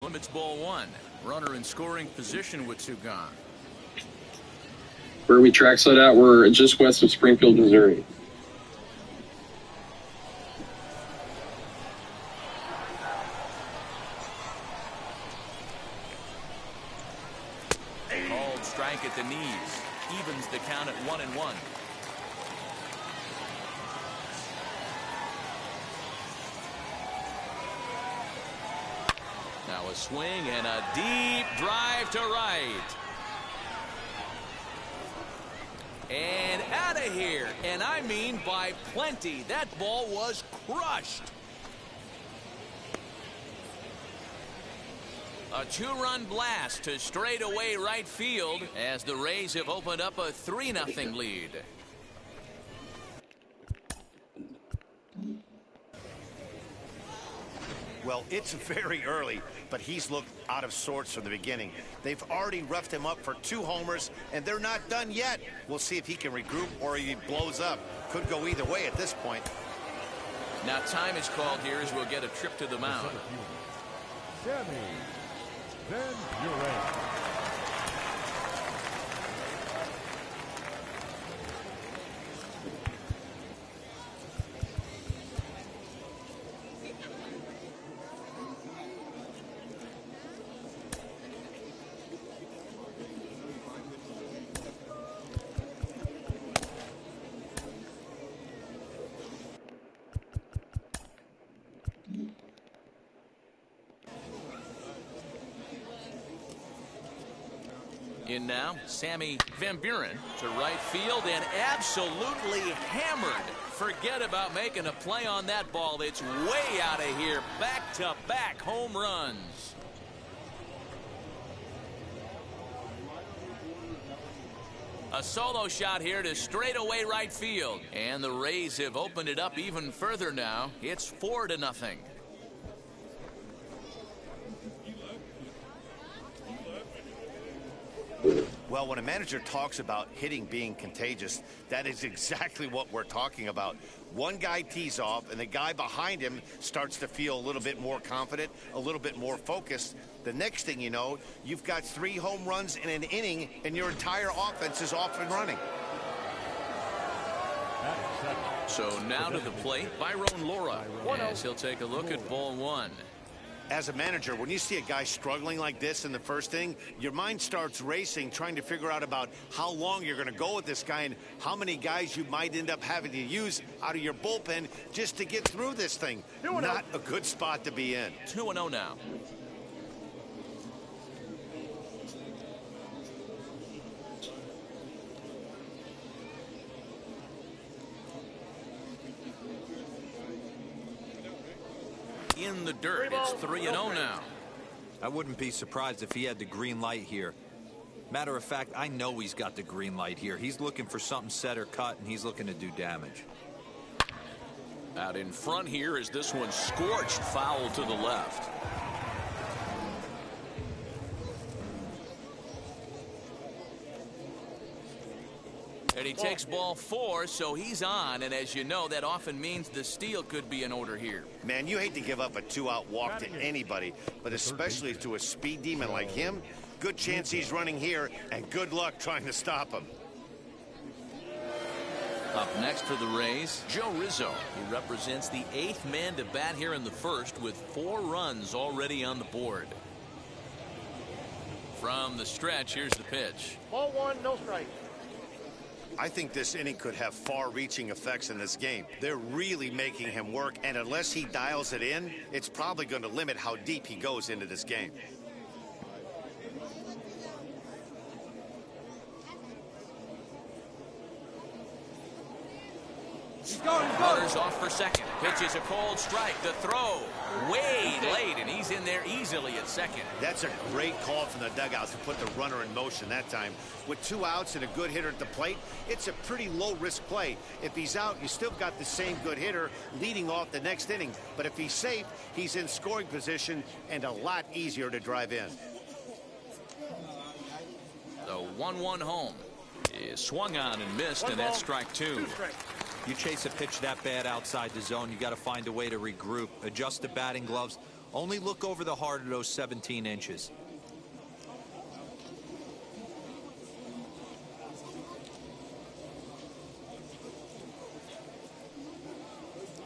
him. It's ball one. Runner in scoring position with two gone. Where we track set at, we're just west of Springfield, Missouri. Called strike at the knees. Evens the count at 1-1. Now a swing and a deep drive to right. And out of here. And I mean by plenty. That ball was crushed. A two-run blast to straightaway right field as the Rays have opened up a 3-0 lead. Well, it's very early, but he's looked out of sorts from the beginning. They've already roughed him up for 2 homers, and they're not done yet. We'll see if he can regroup or he blows up. Could go either way at this point. Now time is called here as we'll get a trip to the mound. Then you're ready. In now, Sammy Van Buren to right field and absolutely hammered. Forget about making a play on that ball. It's way out of here. Back-to-back home runs. A solo shot here to straightaway right field. And the Rays have opened it up even further now. It's 4-0. Well, when a manager talks about hitting being contagious, that is exactly what we're talking about. One guy tees off, and the guy behind him starts to feel a little bit more confident, a little bit more focused. The next thing you know, you've got 3 home runs in an inning, and your entire offense is off and running. So now to the plate, Byron Laura, as he'll take a look at ball one. As a manager, when you see a guy struggling like this in the first inning, your mind starts racing, trying to figure out about how long you're going to go with this guy and how many guys you might end up having to use out of your bullpen just to get through this thing. Not a good spot to be in. 2-0 now. In the dirt, it's 3-0 now. I wouldn't be surprised if he had the green light here. Matter of fact, I know he's got the green light here. He's looking for something set or cut, and he's looking to do damage. Out in front here is this one scorched foul to the left. And he takes ball 4, so he's on. And as you know, that often means the steal could be in order here. Man, you hate to give up a 2-out walk to anybody, but especially to a speed demon like him. Good chance he's running here, and good luck trying to stop him. Up next for the Rays, Joe Rizzo. He represents the 8th man to bat here in the first with 4 runs already on the board. From the stretch, here's the pitch. Ball 1, no strike. I think this inning could have far-reaching effects in this game. They're really making him work, and unless he dials it in, it's probably going to limit how deep he goes into this game. Runners off for second. Pitches a cold strike. The throw way late, and he's in there easily at second. That's a great call from the dugout to put the runner in motion that time. With 2 outs and a good hitter at the plate, it's a pretty low-risk play. If he's out, you still got the same good hitter leading off the next inning. But if he's safe, he's in scoring position and a lot easier to drive in. The 1-1 home is swung on and missed, and that's strike 2. You chase a pitch that bad outside the zone, you got to find a way to regroup, adjust the batting gloves. Only look over the heart of those 17 inches.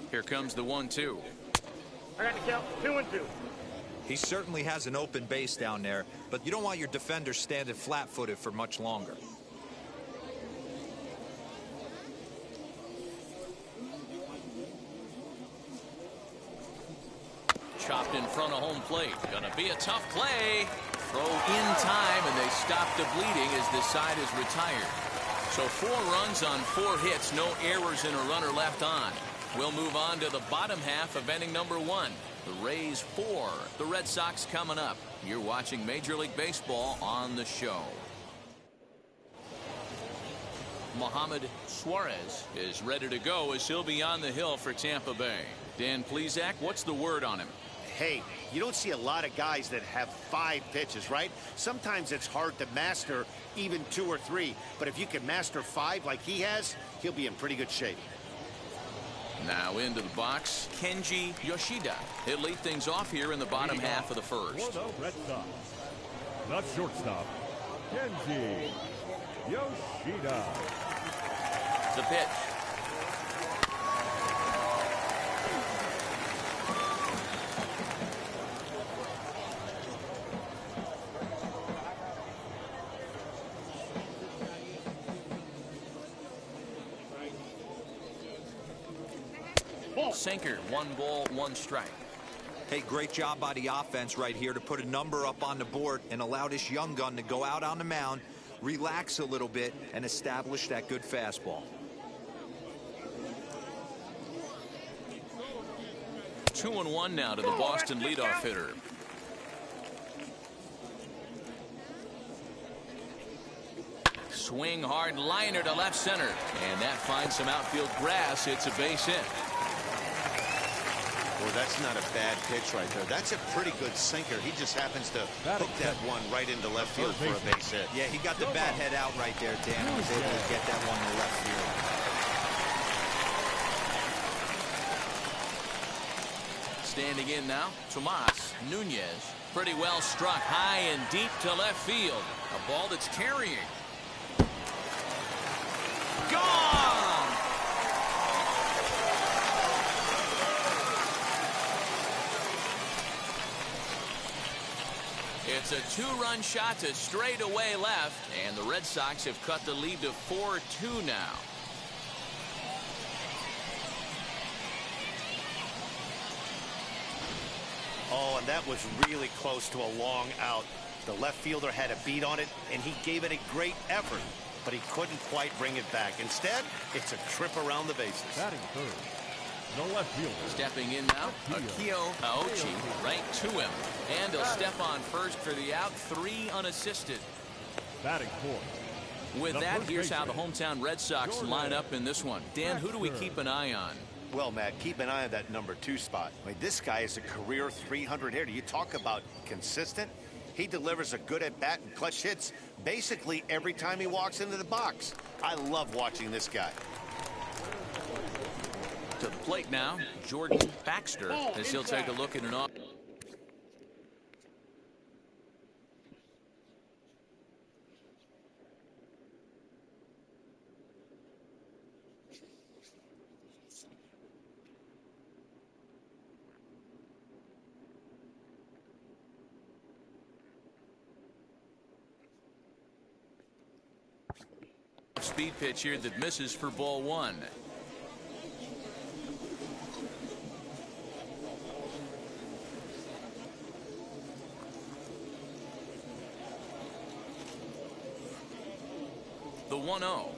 Here comes the 1-2. I got the count. 2-2. He certainly has an open base down there, but you don't want your defender standing flat-footed for much longer. Chopped in front of home plate. Gonna be a tough play. Throw in time, and they stop the bleeding as this side is retired. So 4 runs on 4 hits, no errors and a runner left on. We'll move on to the bottom half of inning number 1. The Rays 4, the Red Sox coming up. You're watching Major League Baseball on the show. Mohamed Suarez is ready to go as he'll be on the hill for Tampa Bay. Dan Plesac, what's the word on him? Hey, you don't see a lot of guys that have 5 pitches, right? Sometimes it's hard to master even 2 or 3. But if you can master 5 like he has, he'll be in pretty good shape. Now into the box, Kenji Yoshida. He'll lead things off here in the bottom half of the first. For the Red Sox, the shortstop, Kenji Yoshida. The pitch. Sinker, 1 ball, 1 strike. Hey, great job by the offense right here to put a number up on the board and allow this young gun to go out on the mound, relax a little bit, and establish that good fastball. 2-1 now to the Boston leadoff hitter. Swing hard liner to left center, and that finds some outfield grass. It's a base hit. Well, that's not a bad pitch right there. That's a pretty good sinker. He just happens to hook that one right into left field for a base hit. Yeah, he got the bat head out right there, Dan, and was able to get that one to left field. Standing in now, Tomas Nunez. Pretty well struck high and deep to left field. A ball that's carrying. Gone! It's a 2-run shot to straightaway left, and the Red Sox have cut the lead to 4-2 now. Oh, and that was really close to a long out. The left fielder had a beat on it, and he gave it a great effort, but he couldn't quite bring it back. Instead, it's a trip around the bases. Batting third, the left fielder. Stepping in now, Akio Aochi right to him. And he'll step on first for the out, 3 unassisted. Batting fourth. With that, here's how the hometown Red Sox line up in this one. Dan, who do we keep an eye on? Well, Matt, keep an eye on that number 2 spot. I mean, this guy is a career 300 hitter. You talk about consistent. He delivers a good at-bat and clutch hits basically every time he walks into the box. I love watching this guy. To the plate now, Jordan Baxter, as he'll take a look at an off. Speed pitch here that misses for ball 1. The 1-0.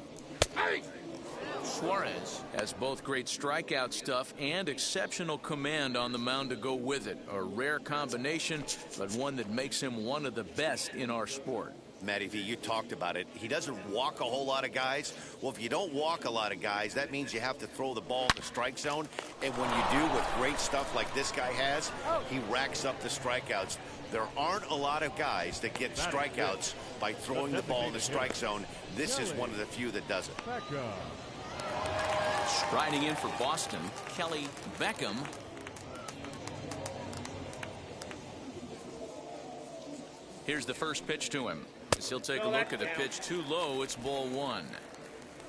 Suarez has both great strikeout stuff and exceptional command on the mound to go with it. A rare combination, but one that makes him one of the best in our sport. Matty V, you talked about it. He doesn't walk a whole lot of guys. Well, if you don't walk a lot of guys, that means you have to throw the ball in the strike zone. And when you do with great stuff like this guy has, he racks up the strikeouts. There aren't a lot of guys that get strikeouts by throwing the ball in the strike zone. This is one of the few that does it. Striding in for Boston, Kelly Beckham. Here's the first pitch to him. As he'll take a look at the pitch too low. It's ball one.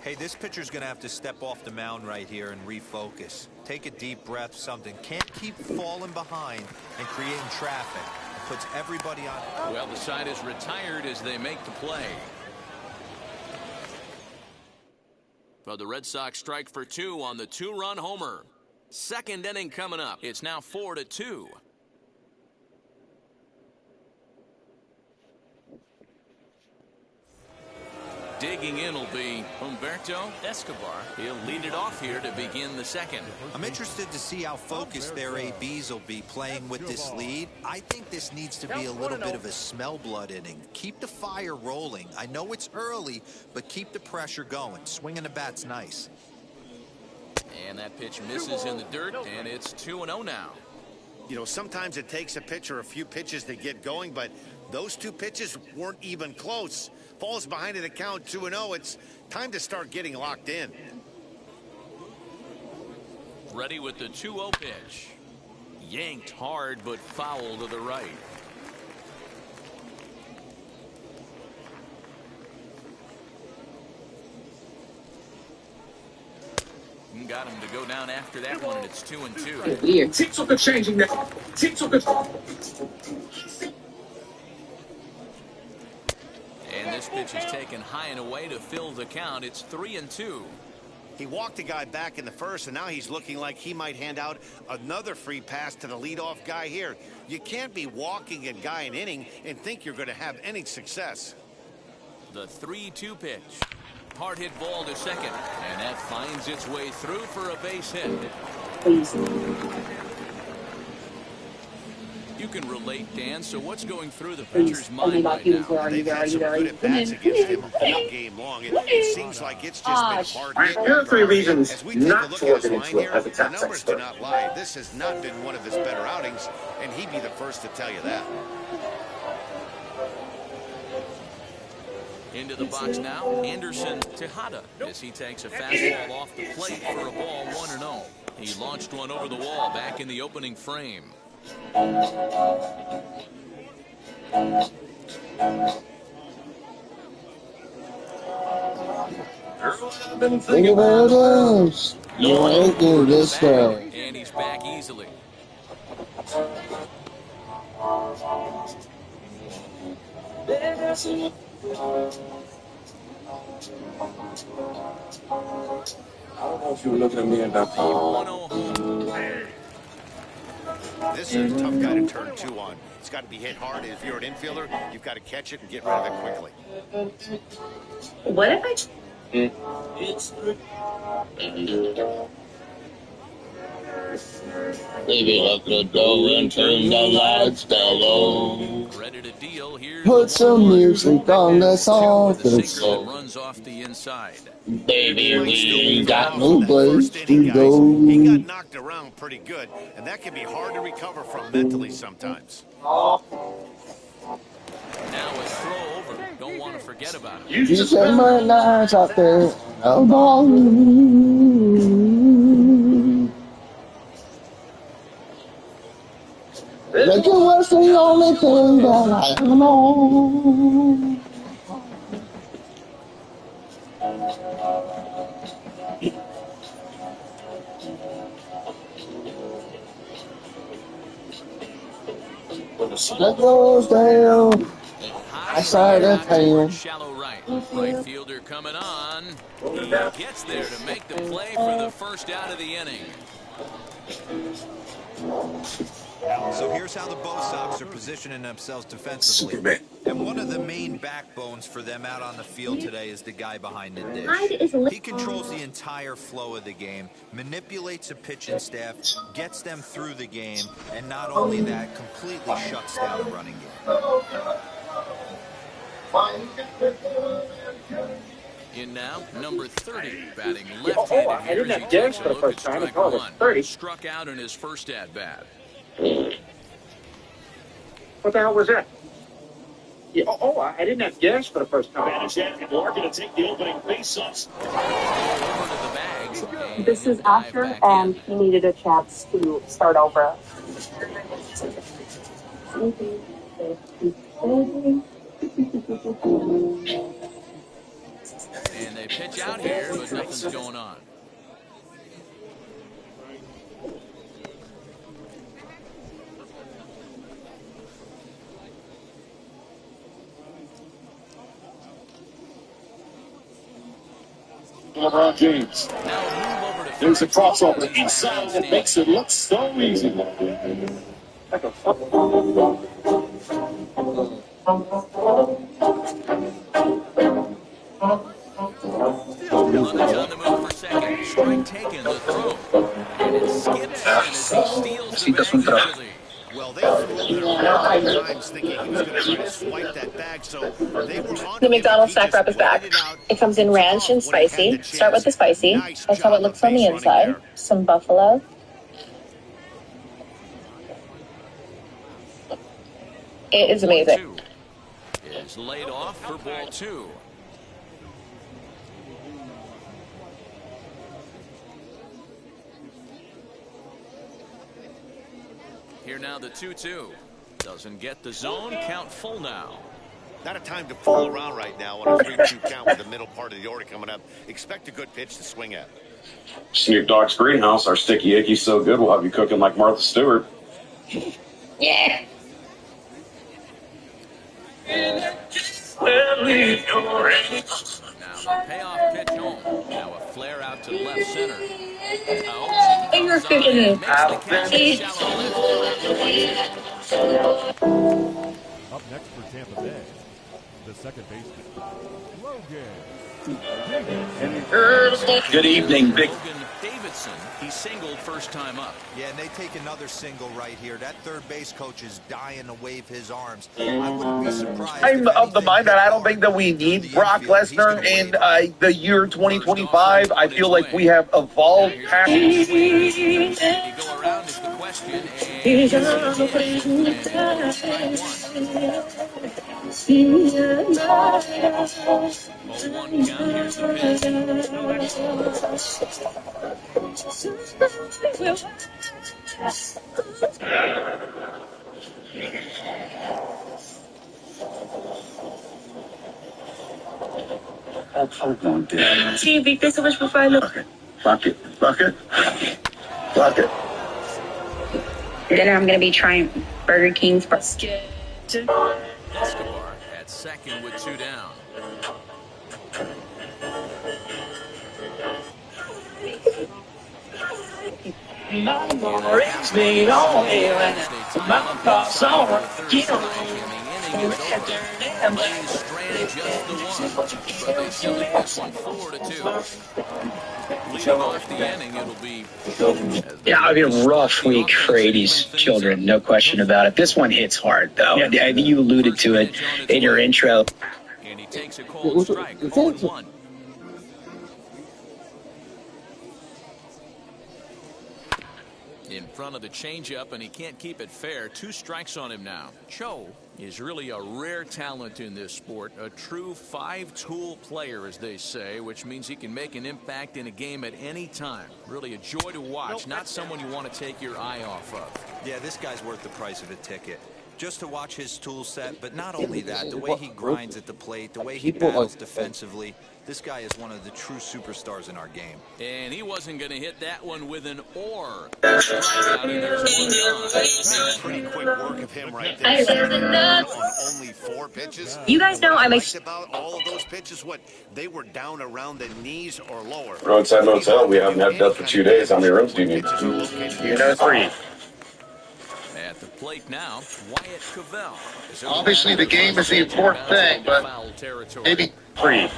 Hey, this pitcher's going to have to step off the mound right here and refocus. Take a deep breath, something. Can't keep falling behind and creating traffic. It puts everybody on. Well, the side is retired as they make the play. But the Red Sox strike for two on the two-run homer. Second inning coming up. It's now 4-2. Digging in will be Humberto Escobar. He'll lead it off here to begin the second. I'm interested to see how focused their ABs will be playing with this lead. I think this needs to be a little bit of a smell blood inning. Keep the fire rolling. I know it's early, but keep the pressure going. Swinging the bat's nice. And that pitch misses in the dirt, and it's 2-0 now. You know, sometimes it takes a pitcher a few pitches to get going, but those two pitches weren't even close. Falls behind in the count 2-0. It's time to start getting locked in. Ready with the 2-0 pitch. Yanked hard, but foul to the right. Got him to go down after that one, and it's 2-2. Weird. TikTok changing now. TikTok. And this pitch is taken high and away to fill the count. It's 3-2. He walked the guy back in the first, and now he's looking like he might hand out another free pass to the leadoff guy here. You can't be walking a guy an inning and think you're going to have any success. The 3-2 pitch. Hard hit ball to second, and that finds its way through for a base hit. You can relate, Dan. So what's going through the pitcher's mind right now? They've had some good at-bats against him all game long. It seems like it's just been hard hit. Here are 3 reasons As we take a not look to at his look line into it here, as a the tax numbers do expert. not lie. This has not been one of his better outings, and he'd be the first to tell you that. Into the box now, Anderson Tejada, as he takes a fastball off the plate for a ball 1-0. He launched one over the wall back in the opening frame. Think about us. You ain't do this stuff. And he's back easily. I don't know if you were looking at me and that. 1-0. This is a tough guy to turn 2 on. It's got to be hit hard. If you're an infielder, you've got to catch it and get rid of it quickly. What if I... Baby, lock the door and turn the lights down low. Ready to deal. Here's Put some music on that's all the good sinker that soul. runs off the inside. Baby, we ain't got no That place first to inning, guys, he go. got knocked around pretty good, and that can be hard to recover from mentally sometimes. Now a throw over. Don't want to forget about it. You set my lights out there. I'm all like it was the only thing that I know. That goes down. High side of out town. toward shallow right. Right fielder coming on. He gets there to make the play for the first out of the inning. So here's how the Bo Sox are positioning themselves defensively. Superman. And one of the main backbones for them out on the field today is the guy behind the Hide is a dish. li- He controls the entire flow of the game, manipulates a pitching staff, gets them through the game, and not only that, completely shuts down the running game. In now, number 30, batting I left-handed here didn't as he have takes gas a for the look first at time. I strike called it one. 30. Struck out in his first at-bat. What the hell was that? Yeah, I didn't have gas for the first time. We're going to take the opening face-offs. Over to the bag. and This he'll is dive after, back and in. he needed a chance to start over. And they pitch out here, but nothing's going on. LeBron James. There's a crossover inside that makes it look so easy. Runners on the move for second. Strike taken, the throw. And it skips in as he steals the bag easily. Well, they threw it around times thinking he was going to try to swipe that bag, so they were on The McDonald's snack wrap is back. It comes in ranch and spicy. Start with the spicy. That's how it looks on the inside. Some buffalo. It is amazing. Is laid off for ball 2. Here now the 2-2. Doesn't get the zone. Count full now. Not a time to fool around right now on a 3-2 count with the middle part of the order coming up. Expect a good pitch to swing at. Snoop Dogg's Greenhouse, our sticky icky's so good we'll have you cooking like Martha Stewart. Yeah. Now the payoff pitch home. Now a flare out to left center. You're cooking. Up next for Tampa Bay, the second baseman, Logan. Good evening, Big. Logan Davidson, he singled first time up. Yeah, and they take another single right here. That third base coach is dying to wave his arms. I wouldn't be surprised. I'm of the mind that I don't think that we need Brock Lesnar in the year 2025. I feel like we have evolved past. You go around is the question. And one count. Here's the pitch. Hold on, Dad. Gee, Vic, thanks so much for finding. Bucket. Dinner, I'm going to be trying Burger King's brisket. Escobar at second with 2 down. Yeah, I mean, a rough week for 80s children, no question about it. This one hits hard, though. Yeah, you alluded to it in your intro. And he takes a cold strike. 0-1. In front of the changeup, and he can't keep it fair. 2 strikes on him now. Cho is really a rare talent in this sport. A true 5-tool player, as they say, which means he can make an impact in a game at any time. Really a joy to watch. Not someone you want to take your eye off of. Yeah, this guy's worth the price of a ticket. Just to watch his tool set, but not only that, the way he grinds at the plate, the way he battles defensively. This guy is one of the true superstars in our game. And he wasn't going to hit that one with an or. Strikeout, and there's one gone. Pretty quick work of him right there. On only 4 pitches. You guys know I'm about all of those pitches, what they were down around the knees or lower. Roadside Motel, we haven't had depth for 2 days. How many rooms do you need? 3. At the plate now, Wyatt Cavell. Obviously, the game is the important thing, but maybe 3.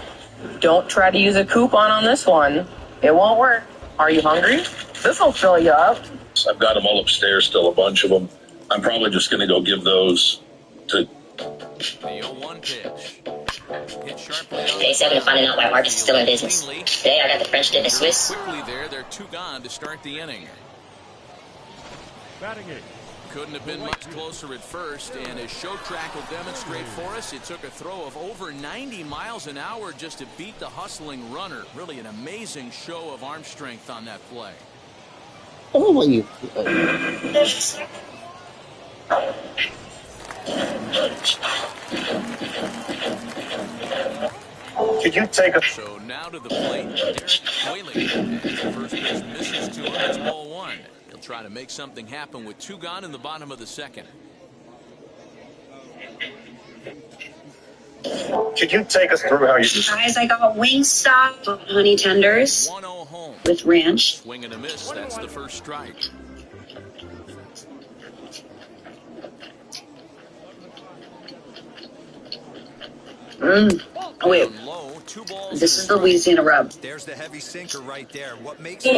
Don't try to use a coupon on this one. It won't work. Are you hungry? This will fill you up. I've got them all upstairs, still a bunch of them. I'm probably just going to go give those to... The 0-1 pitch. Hit sharply. Day 7 of finding out why Marcus is still in business. Today I got the French dip the Swiss. Quickly there, they're 2 gone to start the inning. Batting 8. Couldn't have been much closer at first, and as show track will demonstrate for us, it took a throw of over 90 miles an hour just to beat the hustling runner. Really an amazing show of arm strength on that play. Oh, when you. Could you take a... So now to the plate, Derek Whaley. As the first pitch misses to him, it's ball one. He'll try to make something happen with 2 gone in the bottom of the second. Could you take us through how you... Guys, I got Wingstop honey tenders 1-0 home. with ranch. Swing and a miss. That's the first strike. Oh, wait. Low, 2 balls. This is the Louisiana rub. There's the heavy sinker right there. What makes it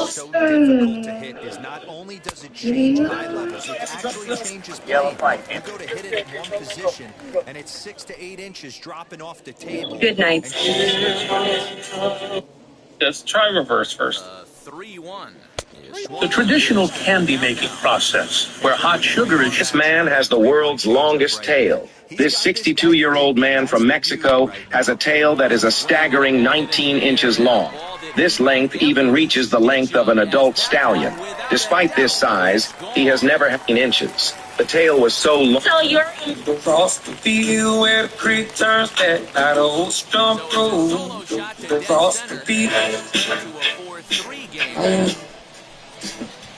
so difficult to hit is not only does it change eye levels, it actually changes plane. You go to hit it in one position, and it's 6 to 8 inches dropping off the table. Good night. Just try reverse first. 3-1. The traditional candy-making process, where hot sugar is... This man has the world's longest tail. This 62-year-old man from Mexico has a tail that is a staggering 19 inches long. This length even reaches the length of an adult stallion. Despite this size, he has never had inches. The tail was so long. So you're Across the field where the creek turns back out of Old Stump Road. Across the field.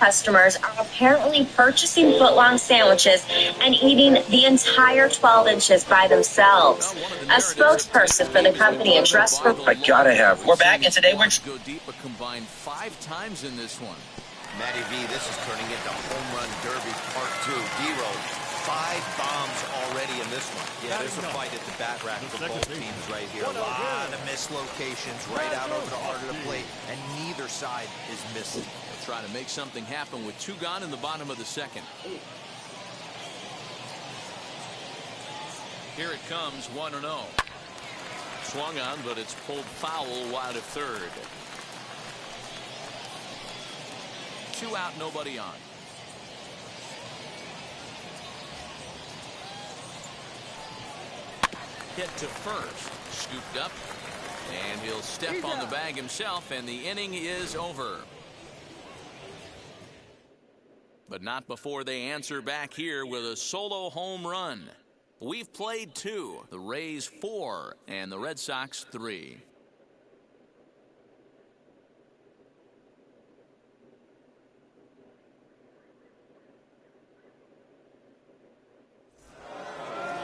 customers are apparently purchasing foot-long sandwiches and eating the entire 12 inches by themselves. A spokesperson for the company addressed for... I gotta have... We're back, and today we're... Go deep, but combined 5 times in this one. Matty V, this is turning into Home Run Derby Part 2. D-Roll, 5 bombs already in this one. Yeah, there's a fight at the bat rack for both teams right here. A lot of mislocations right out over the heart of the plate, and neither side is missing. They'll try to make something happen with 2 gone in the bottom of the second. Here it comes, 1-0. Swung on, but it's pulled foul wide of third. 2 out, nobody on. Hit to first, scooped up, and he'll step on the bag himself, and the inning is over. But not before they answer back here with a solo home run. We've played 2, the Rays 4, and the Red Sox 3.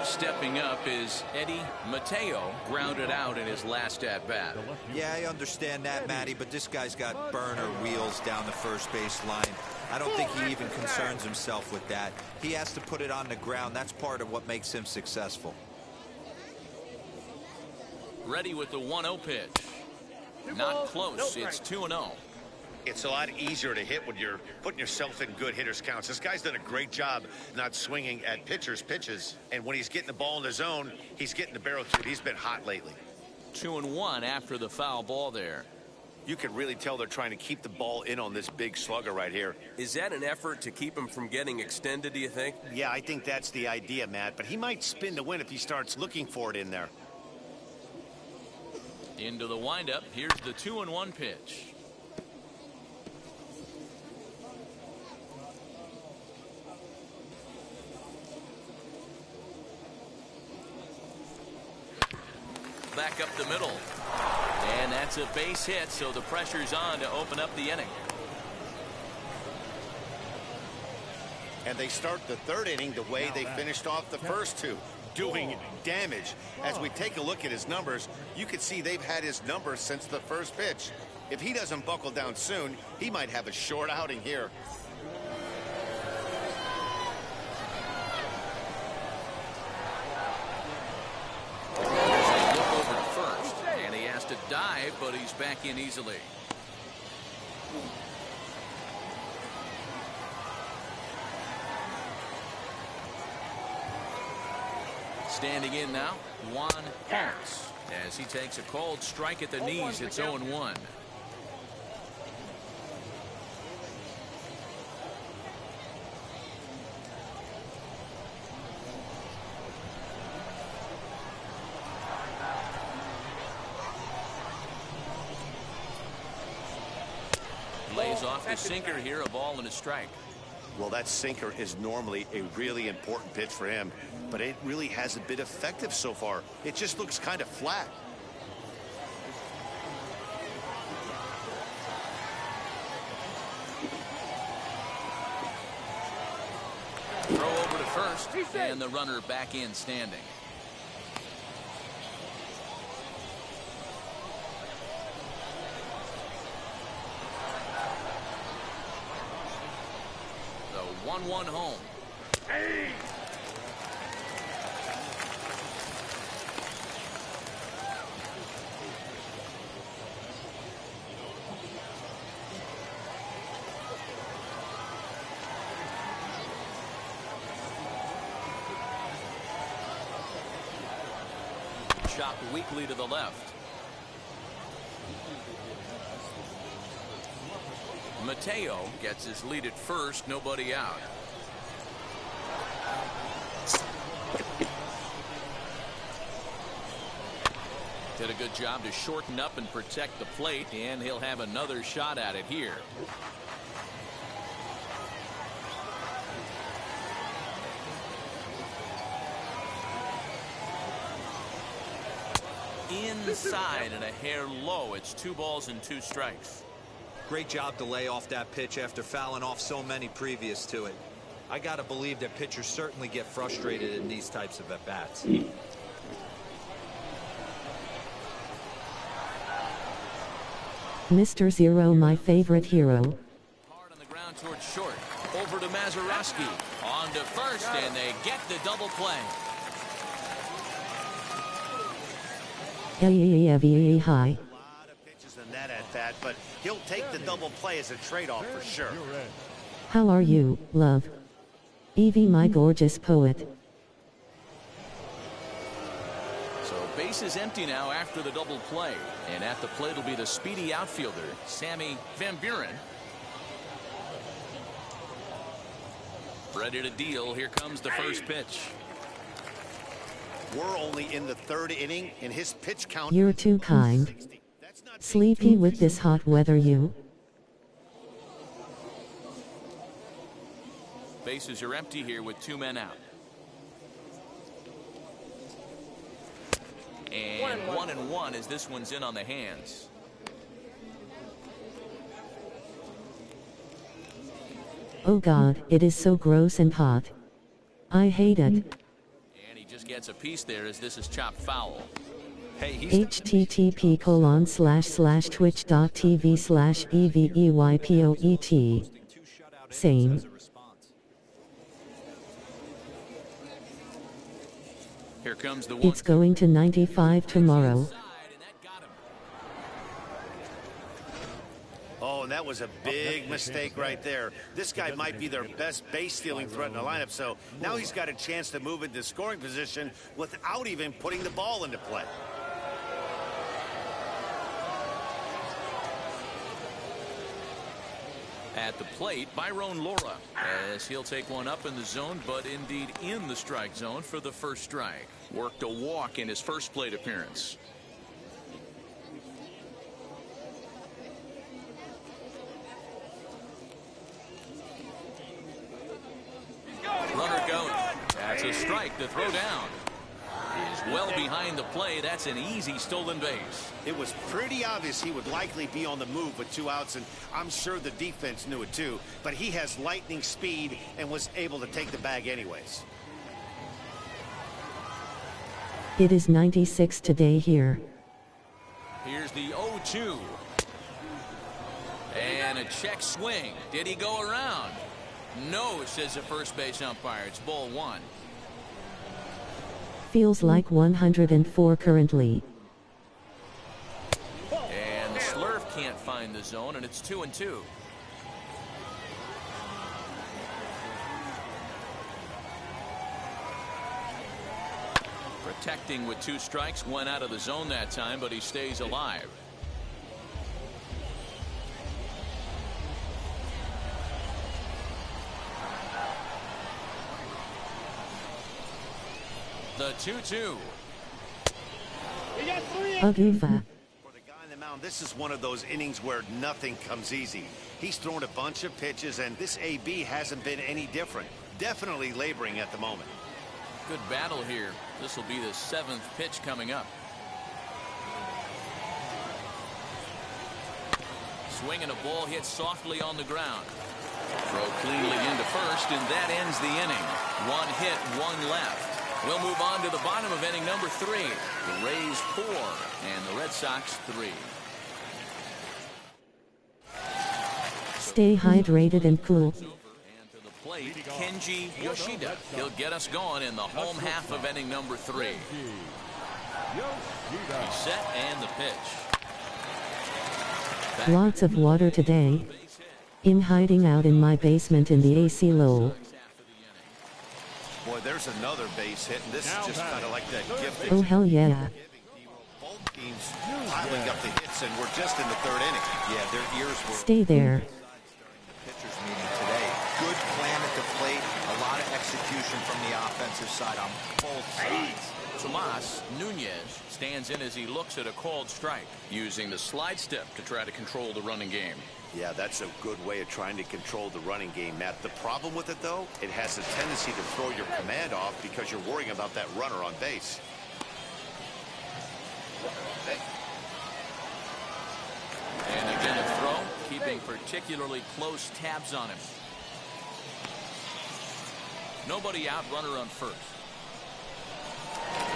Stepping up is Eddie Mateo, grounded out in his last at-bat. Yeah, I understand that, Matty, but this guy's got burner wheels down the first base line. I don't think he even concerns himself with that. He has to put it on the ground. That's part of what makes him successful. Ready with the 1-0 pitch. Not close. It's 2-0. It's a lot easier to hit when you're putting yourself in good hitters' counts. This guy's done a great job not swinging at pitchers' pitches. And when he's getting the ball in the zone, he's getting the barrel to it. He's been hot lately. 2-1 after the foul ball there. You can really tell they're trying to keep the ball in on this big slugger right here. Is that an effort to keep him from getting extended, do you think? Yeah, I think that's the idea, Matt. But he might spin to win if he starts looking for it in there. Into the windup. Here's the 2-1 pitch. Back up the middle. And that's a base hit, so the pressure's on to open up the inning. And they start the third inning the way they finished off the first 2, doing damage. As we take a look at his numbers, you can see they've had his numbers since the first pitch. If he doesn't buckle down soon, he might have a short outing here. To dive, but he's back in easily. Standing in now, Juan Ponce, as he takes a cold strike at the knees. It's 0-1. Lays off the sinker here, a ball and a strike. Well, that sinker is normally a really important pitch for him, but it really hasn't been effective so far. It just looks kind of flat. Throw over to first, and the runner back in standing. The 1-1 home. Hey! Chopped weakly to the left. Mateo gets his lead at first, nobody out. Did a good job to shorten up and protect the plate, and he'll have another shot at it here. Inside and a hair low. It's 2 balls and 2 strikes. Great job to lay off that pitch after fouling off so many previous to it. I gotta believe that pitchers certainly get frustrated in these types of at-bats. Mr. Zero, my favorite hero. Hard on the ground towards short. Over to Mazeroski. On to first, and they get the double play. High. A lot of pitches in that at bat, but he'll take the double play as a trade-off for sure. How are you, love? Evie, my gorgeous poet. So base is empty now after the double play, and at the plate will be the speedy outfielder, Sammy Van Buren. Ready to deal. Here comes the first pitch. We're only in the 3rd inning, and his pitch count. You're too kind. Sleepy with this hot weather, you. Bases are empty here with 2 men out. And 1-1 as this one's in on the hands. Oh God, it is so gross and hot. I hate it. Just gets a piece there as this is chopped foul. Hey, http://twitch.tv/eveypoet. Same. Here comes the one. It's going to 95 tomorrow. Oh, and that was a big mistake right there. This guy might be their best base stealing threat in the lineup, so now he's got a chance to move into scoring position without even putting the ball into play. At the plate, Byron Laura, as he'll take one up in the zone, but indeed in the strike zone for the first strike. Worked a walk in his first plate appearance. Runner going. That's a strike to throw down. He's well behind the play. That's an easy stolen base. It was pretty obvious he would likely be on the move with 2 outs, and I'm sure the defense knew it too. But he has lightning speed and was able to take the bag anyways. It is 96 today here. Here's the 0-2. And a check swing. Did he go around? No, says the first base umpire. It's ball 1. Feels like 104 currently. And the slurve can't find the zone, and it's 2-2. Protecting with 2 strikes, went out of the zone that time, but he stays alive. The 2-2. Aguva. For the guy in the mound, this is one of those innings where nothing comes easy. He's thrown a bunch of pitches, and this AB hasn't been any different. Definitely laboring at the moment. Good battle here. This will be the 7th pitch coming up. Swinging a ball hit softly on the ground. Throw cleanly into first, and that ends the inning. 1 hit, 1 left. We'll move on to the bottom of inning number 3. The Rays 4 and the Red Sox 3. Stay hydrated and cool. And to the plate, Kenji Yoshida. He'll get us going in the home half of inning number 3. He's set and the pitch. Lots of water today. I'm hiding out in my basement in the AC low. Boy, there's another base hit, and this is just kind of like that gift. Oh hell yeah. Both teams piling up the hits, and we're just in the 3rd inning. Yeah, their ears were. Stay there. Pitchers meeting today. Good plan at the plate. A lot of execution from the offensive side on both sides. Tomas Nunez stands in as he looks at a called strike, using the slide step to try to control the running game. Yeah, that's a good way of trying to control the running game, Matt. The problem with it, though, it has a tendency to throw your command off because you're worrying about that runner on base. And again a throw, keeping particularly close tabs on him. Nobody out, runner on first.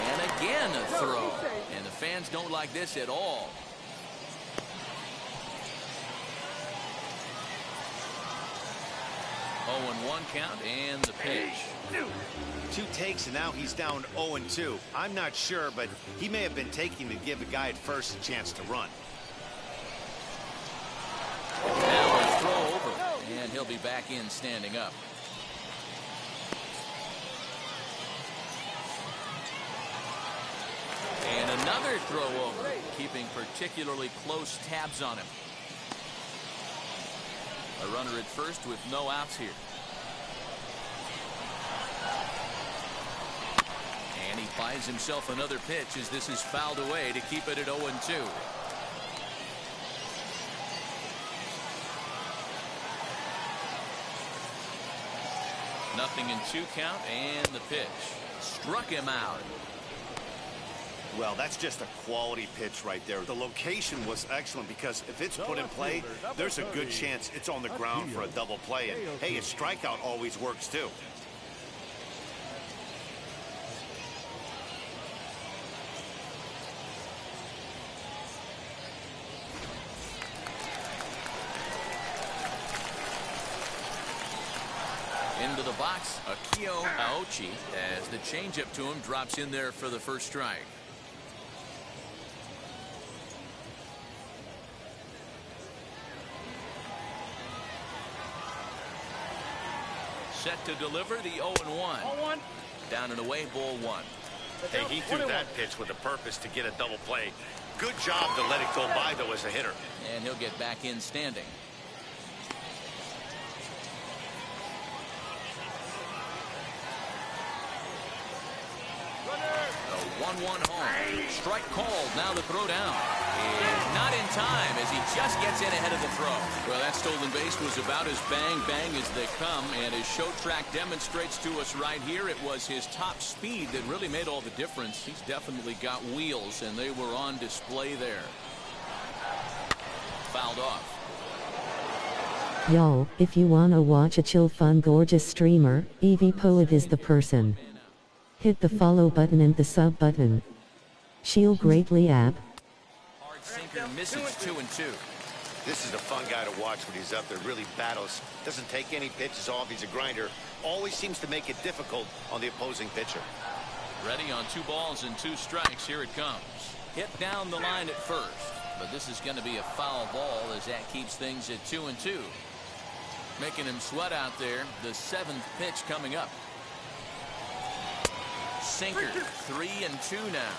And again a throw. And the fans don't like this at all. Oh, and 1 count and the pitch. 2 takes, and now he's down 0-2. I'm not sure, but he may have been taking to give the guy at first a chance to run. Now a throw over, and he'll be back in standing up. And another throw over, keeping particularly close tabs on him. A runner at first with no outs here. And he buys himself another pitch as this is fouled away to keep it at 0-2. Nothing in 2 count and the pitch. Struck him out. Well, that's just a quality pitch right there. The location was excellent because if it's put in play, there's a good chance it's on the ground for a double play. And, hey, a strikeout always works, too. Into the box, Akio Aochi, as the changeup to him drops in there for the first strike. Set to deliver the 0-1. Down and away, ball 1. Hey, he threw that pitch with a purpose to get a double play. Good job to let it go by, though, as a hitter. And he'll get back in standing. A 1-1 home. Strike called. Now the throw down. And not in time as he just gets in ahead of the throw. Well, that stolen base was about as bang as they come. And as Show Track demonstrates to us right here, it was his top speed that really made all the difference. He's definitely got wheels, and they were on display there. Fouled off. Y'all, if you wanna watch a chill, fun, gorgeous streamer, EV Poet is the person. Hit the follow button and the sub button. She'll greatly app. Hard sinker misses 2-2. This is a fun guy to watch when he's up there. Really battles. Doesn't take any pitches off. He's a grinder. Always seems to make it difficult on the opposing pitcher. Ready on 2 balls and 2 strikes. Here it comes. Hit down the line at first. But this is going to be a foul ball as that keeps things at 2-2. Making him sweat out there. The 7th pitch coming up. Sinker, 3-2 now.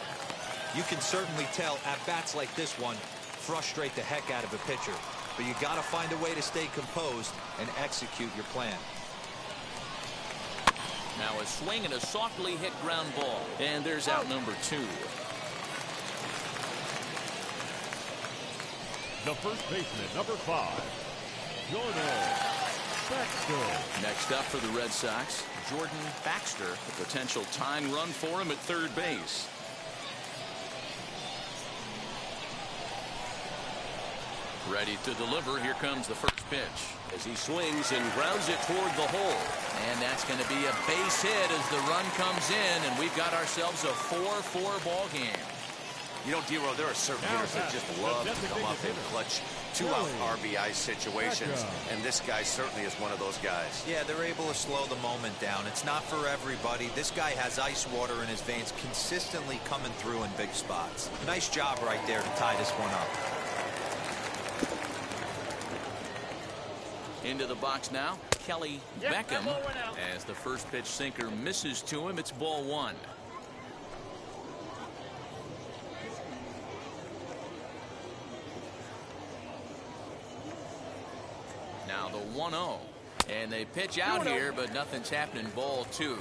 You can certainly tell at-bats like this one frustrate the heck out of a pitcher. But you got to find a way to stay composed and execute your plan. Now a swing and a softly hit ground ball. And there's out number 2. The first baseman, number 5, Jordan Baxter. Next up for the Red Sox, Jordan Baxter. A potential tying run for him at third base. Ready to deliver. Here comes the first pitch. As he swings and grounds it toward the hole. And that's going to be a base hit as the run comes in, and we've got ourselves a 4-4 ball game. You know, D-Row, there are certain hitters that just love to come up in clutch two-out RBI situations, and this guy certainly is one of those guys. Yeah, they're able to slow the moment down. It's not for everybody. This guy has ice water in his veins, consistently coming through in big spots. Nice job right there to tie this one up. Into the box now, Kelly Beckham. As the first pitch sinker misses to him, it's ball 1. Now the 1-0. And they pitch out here, but nothing's happening. Ball 2.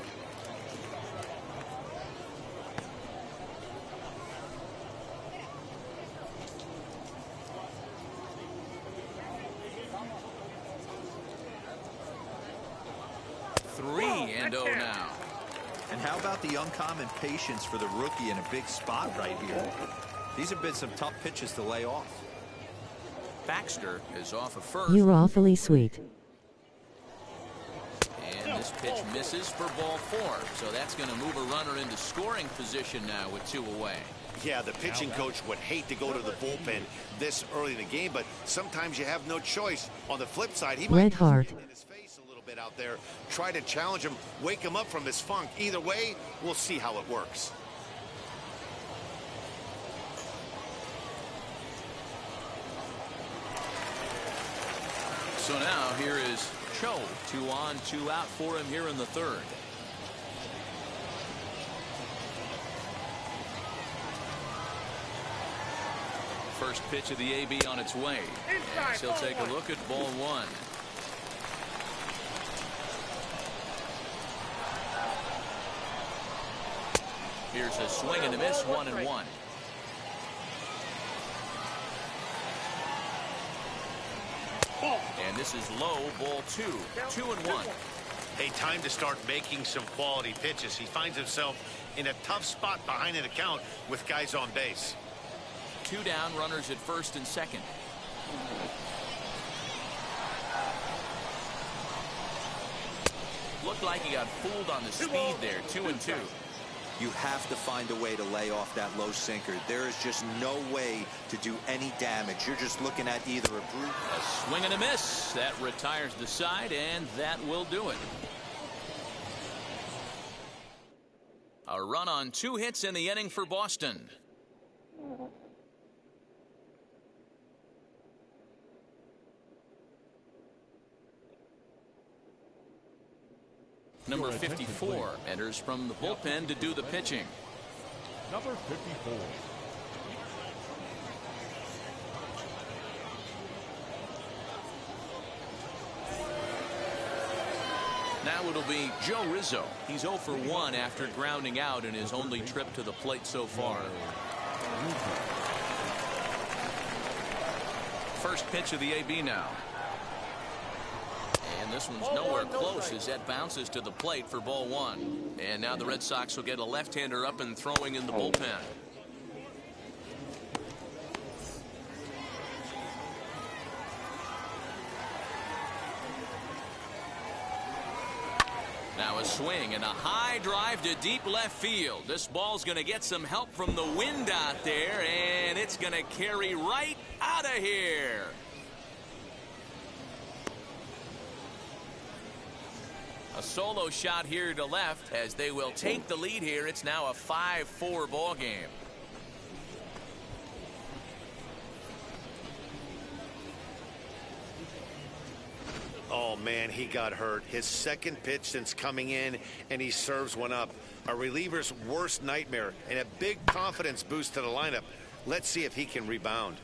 Now. And how about the uncommon patience for the rookie in a big spot right here? These have been some tough pitches to lay off. Baxter is off of first. You're awfully sweet. And this pitch misses for ball 4. So that's going to move a runner into scoring position now with 2 away. Yeah, the pitching coach would hate to go to the bullpen this early in the game, but sometimes you have no choice. On the flip side, he might Heart. in his face a little bit out there, try to challenge him, wake him up from his funk. Either way, we'll see how it works. So now here is Cho. 2 on, 2 out for him here in the 3rd. First pitch of the AB on its way. As he'll take a look at ball 1. Here's a swing and a miss, 1-1. And this is low, ball 2. 2-1. Hey, time to start making some quality pitches. He finds himself in a tough spot behind an account with guys on base. 2 down, runners at first and second. Looked like he got fooled on the speed there. 2-2. You have to find a way to lay off that low sinker. There is just no way to do any damage. You're just looking at either a swing and a miss. That retires the side, and that will do it. A run on 2 hits in the inning for Boston. Number 54 enters from the bullpen to do the pitching. Number 54. Now it'll be Joe Rizzo. He's 0 for 1 after grounding out in his only trip to the plate so far. First pitch of the AB now. And this one's nowhere close as that bounces to the plate for ball 1. And now the Red Sox will get a left-hander up and throwing in the bullpen. Now a swing and a high drive to deep left field. This ball's going to get some help from the wind out there, and it's going to carry right out of here. A solo shot here to left as they will take the lead here. It's now a 5-4 ball game. Oh, man, he got hurt. His second pitch since coming in, and he serves one up. A reliever's worst nightmare and a big confidence boost to the lineup. Let's see if he can rebound.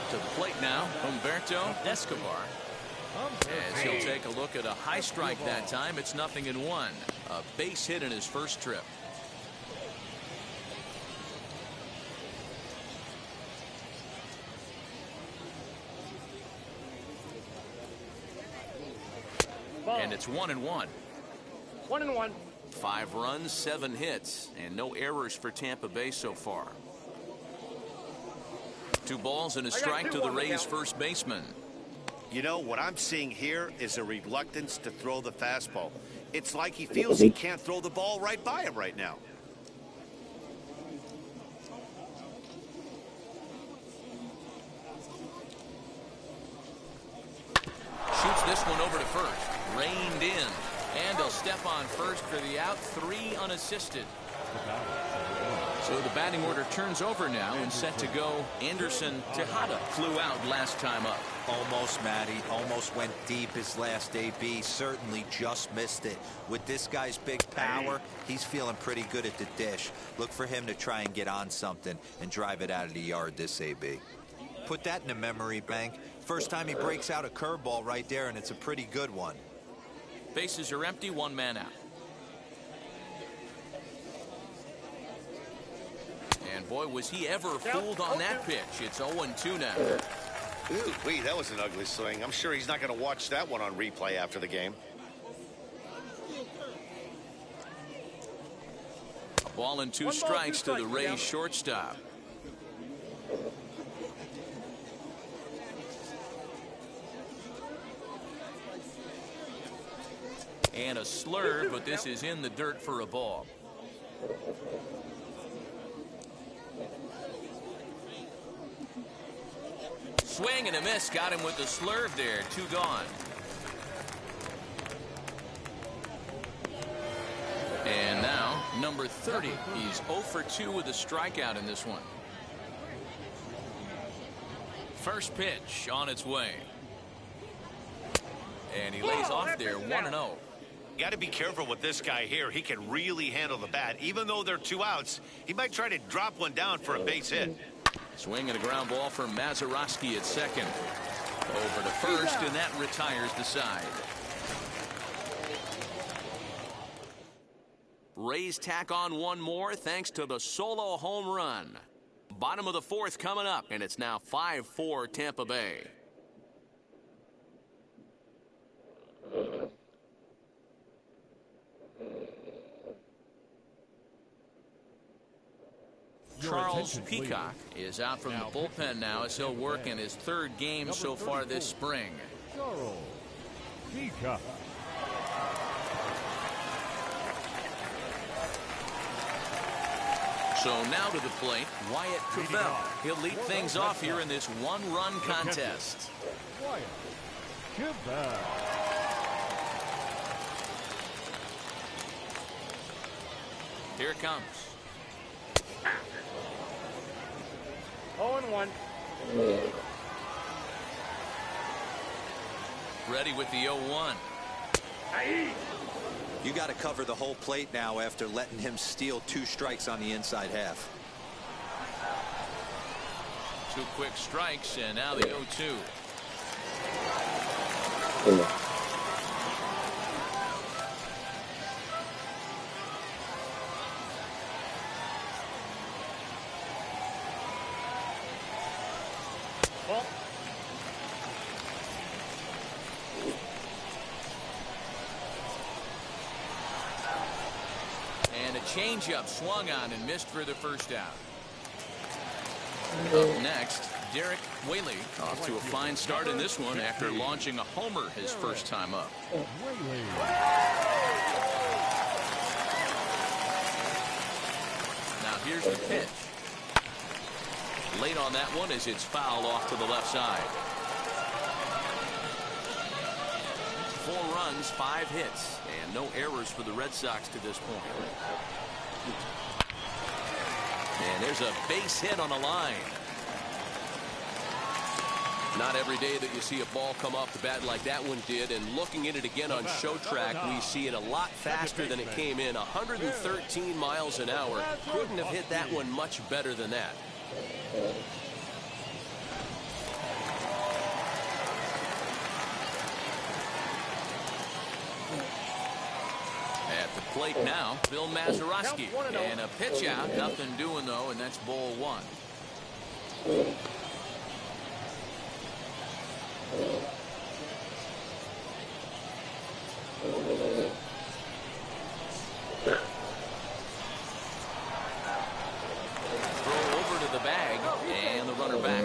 To the plate now, Humberto Escobar. As he'll take a look at a high strike that time, it's 0-1. A base hit in his first trip. And it's 1-1. 1-1. 5 runs, 7 hits, and no errors for Tampa Bay so far. 2 balls and a strike to the Rays' first baseman. You know, what I'm seeing here is a reluctance to throw the fastball. It's like he feels he can't throw the ball right by him right now. Shoots this one over to first. Reined in. And he'll step on first for the out. 3 unassisted. So the batting order turns over now and set to go. Anderson Tejada flew out last time up. Almost, Matty. Almost went deep his last AB. Certainly just missed it. With this guy's big power, he's feeling pretty good at the dish. Look for him to try and get on something and drive it out of the yard this AB. Put that in the memory bank. First time he breaks out a curveball right there, and it's a pretty good one. Bases are empty, 1 man out. And boy, was he ever fooled on that pitch. It's 0-2 now. Ooh, wee, that was an ugly swing. I'm sure he's not going to watch that one on replay after the game. A ball and 2 strikes to the Rays shortstop. And a slurve, but this is in the dirt for a ball. Swing and a miss. Got him with the slurve there. 2 gone. And now, number 30. He's 0 for 2 with a strikeout in this one. First pitch on its way. And he lays off there, 1-0. Got to be careful with this guy here. He can really handle the bat. Even though they're 2 outs, he might try to drop one down for a base hit. Swing and a ground ball for Mazeroski at second. Over to first, and that retires the side. Rays tack on 1 more thanks to the solo home run. Bottom of the 4th coming up, and it's now 5-4 Tampa Bay. Charles Peacock is out from the bullpen now as he'll work in his 3rd game so far this spring. Charles Peacock. So now to the plate, Wyatt Cavell. He'll lead things off here in this 1-run contest. Wyatt Cavell. Here it comes. 0-1. Ready with the 0-1. You got to cover the whole plate now after letting him steal 2 strikes on the inside half. 2 quick strikes, and now the 0-2. And a changeup swung on and missed for the first out. Up next, Derek Whaley off to a fine start in this one after launching a homer his first time up. Now here's the pitch. Late on that one as it's fouled off to the left side. 4 runs, 5 hits, and no errors for the Red Sox to this point. And there's a base hit on the line. Not every day that you see a ball come off the bat like that one did, and looking at it again on show track, we see it a lot faster than it came in. 113 miles an hour. Couldn't have hit that one much better than that. At the plate now, Bill Mazeroski. And a pitch out. Nothing doing, though, and that's ball one. Throw over to the bag, and the runner back.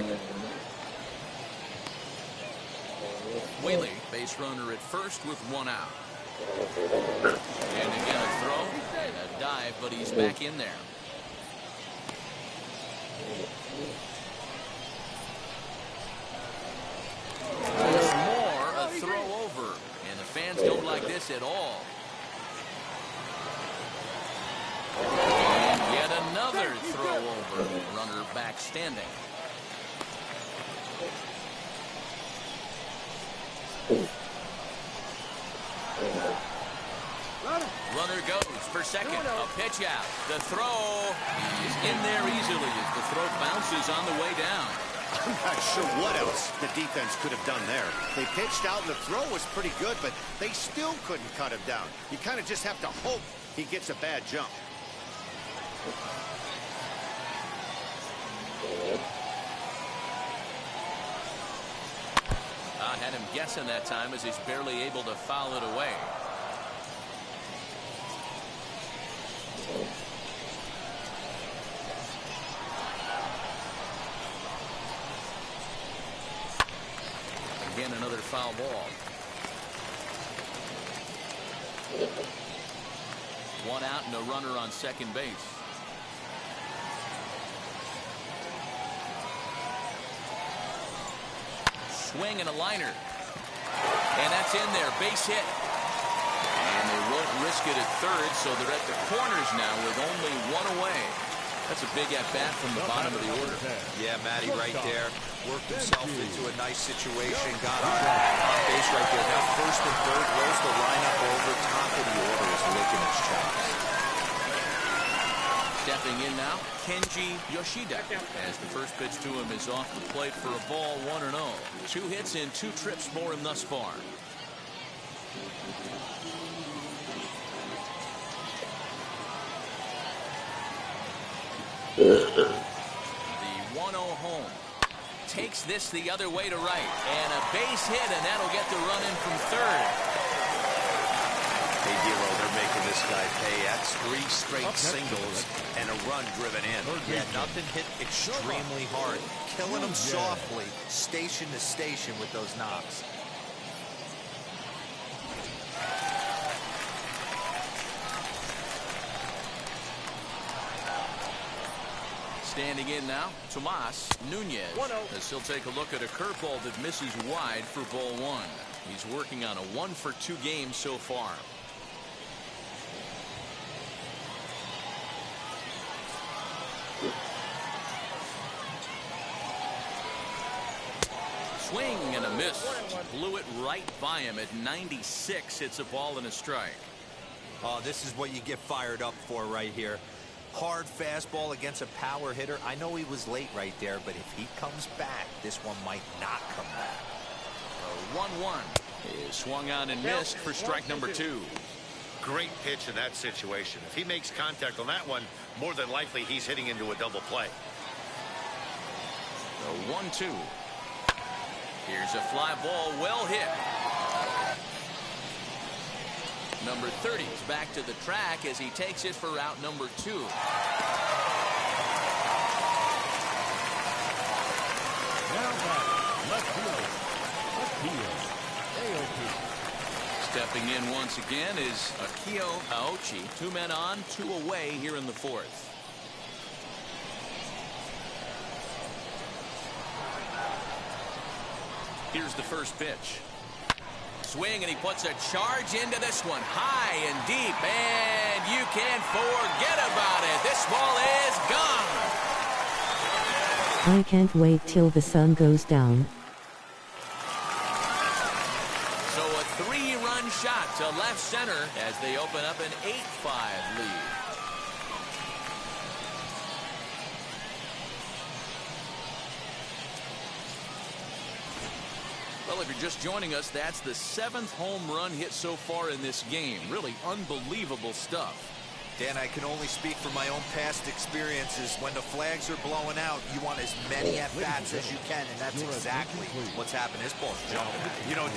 Whaley, base runner at first with one out. And again a throw and a dive, but he's back in there. Once more, a throw over, and the fans don't like this at all. And yet another throw over, runner back standing. Runner goes for second. A pitch out. The throw is in there easily as the throw bounces on the way down. I'm not sure what else the defense could have done there. They pitched out and the throw was pretty good, but they still couldn't cut him down. You kind of just have to hope he gets a bad jump. Had him guessing that time as he's barely able to foul it away. Again, another foul ball. One out and a runner on second base. Swing and a liner. And that's in there. Base hit. And they won't risk it at third, so they're at the corners now with only one away. That's a big at-bat from the bottom of the order. Yeah, Matty right there. Worked himself into a nice situation. Got on base right there. Now first and third. Rolls the lineup over. Top of the order is licking its chops. Stepping in now, Kenji Yoshida, as the first pitch to him is off the plate for a ball, 1-0. 2 hits in 2 trips for him thus far. The 1-0 home. Takes this the other way to right. And a base hit, and that'll get the run in from third. Hey, Dero, they're making this guy pay. That's 3 straight singles and a run driven in. Yeah, nothing hit extremely hard. Killing them softly, station to station with those knocks. Standing in now, Tomas Nunez. As he'll take a look at a curveball that misses wide for ball 1. He's working on a 1-for-2 game so far. Swing and a miss. Blew it right by him at 96. It's a ball and a strike. Oh, this is what you get fired up for right here. Hard fastball against a power hitter. I know he was late right there, but if he comes back, this one might not come back. A 1-1 is swung on and missed for strike number 2. Great pitch in that situation. If he makes contact on that one, more than likely he's hitting into a double play. A 1-2. Here's a fly ball, well hit. Number 30 is back to the track as he takes it for route number 2. Now back, left field. AOP. Stepping in once again is Akio Aochi. 2 men on, 2 away here in the 4th. Here's the first pitch. Swing, and he puts a charge into this one. High and deep, and you can't forget about it. This ball is gone. I can't wait till the sun goes down. So a 3-run shot to left center as they open up an 8-5 lead. The Well, if you're just joining us, that's the 7th home run hit so far in this game. Really unbelievable stuff. Dan, I can only speak from my own past experiences. When the flags are blowing out, you want as many at-bats as you can, and that's exactly what's happened. This ball's jumping. You know,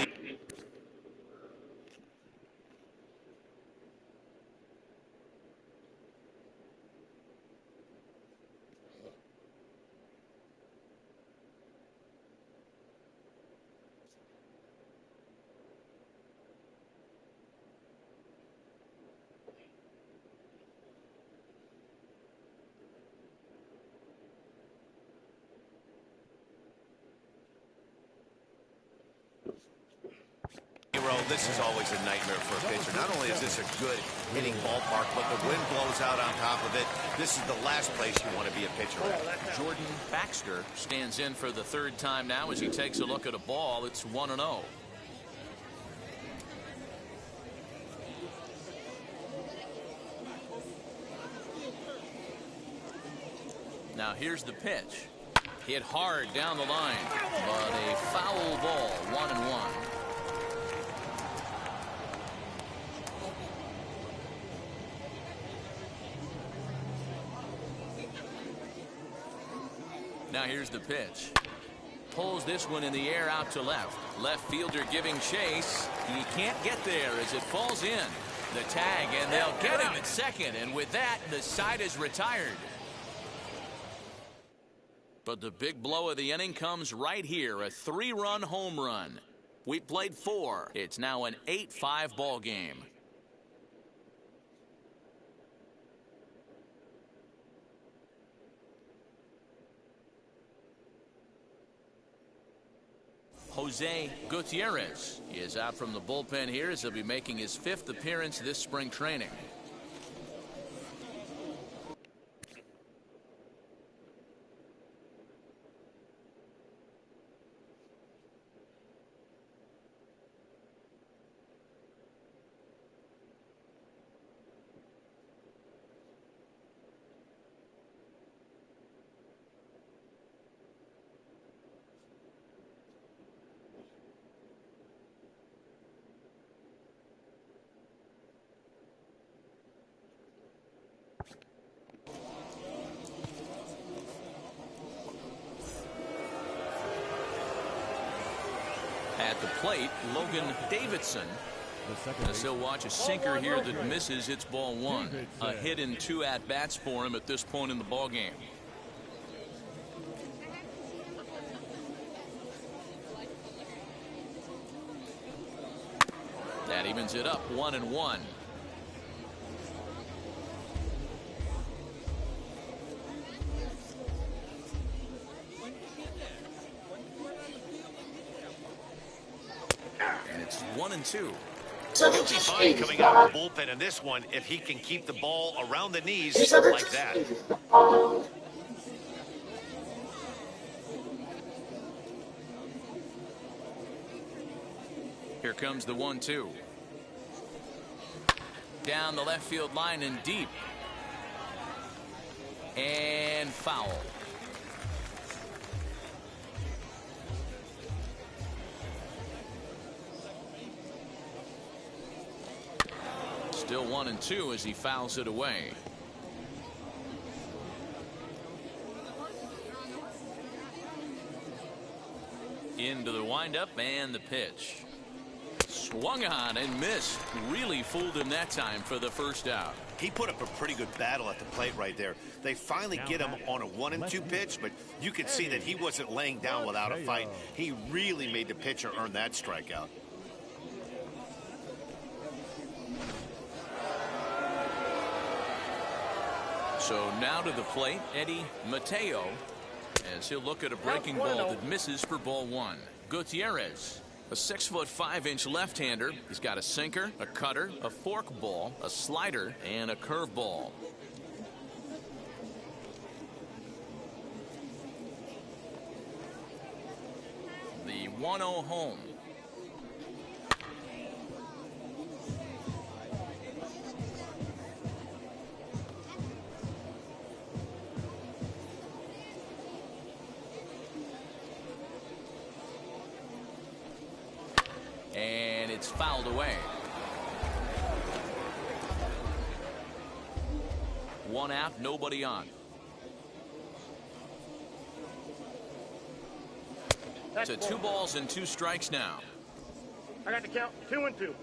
this is always a nightmare for a pitcher. Not only is this a good hitting ballpark, but the wind blows out on top of it. This is the last place you want to be a pitcher at. Jordan Baxter stands in for the 3rd time now as he takes a look at a ball. It's 1-0. Now here's the pitch. Hit hard down the line, but a foul ball, 1-1. Now here's the pitch. Pulls this one in the air out to left. Left fielder giving chase. He can't get there as it falls in. The tag, and they'll get him at second. And with that, the side is retired. But the big blow of the inning comes right here. A 3-run home run. We played 4. It's now an 8-5 ball game. Jose Gutierrez is out from the bullpen here as he'll be making his 5th appearance this spring training. At the plate, Logan Davidson. As he'll watch a sinker here that misses. It's ball 1. A hit in 2 at-bats for him at this point in the ball game. That evens it up, 1-1. And it's 1-2. He'll be fine coming out of the bullpen in this one if he can keep the ball around the knees like that. Here comes the 1-2. Down the left field line and deep. And foul. Still 1-2 as he fouls it away. Into the windup and the pitch. Swung on and missed. Really fooled him that time for the first out. He put up a pretty good battle at the plate right there. They finally get him on a 1-2 pitch, but you could see that he wasn't laying down without a fight. He really made the pitcher earn that strikeout. So now to the plate, Eddie Mateo, as he'll look at a breaking ball that misses for ball 1. Gutierrez, a 6'5" left-hander. He's got a sinker, a cutter, a forkball, a slider, and a curveball. The 1-0 home. fouled away. 1 out, nobody on. To 2 balls and 2 strikes now. I got the count 2-2.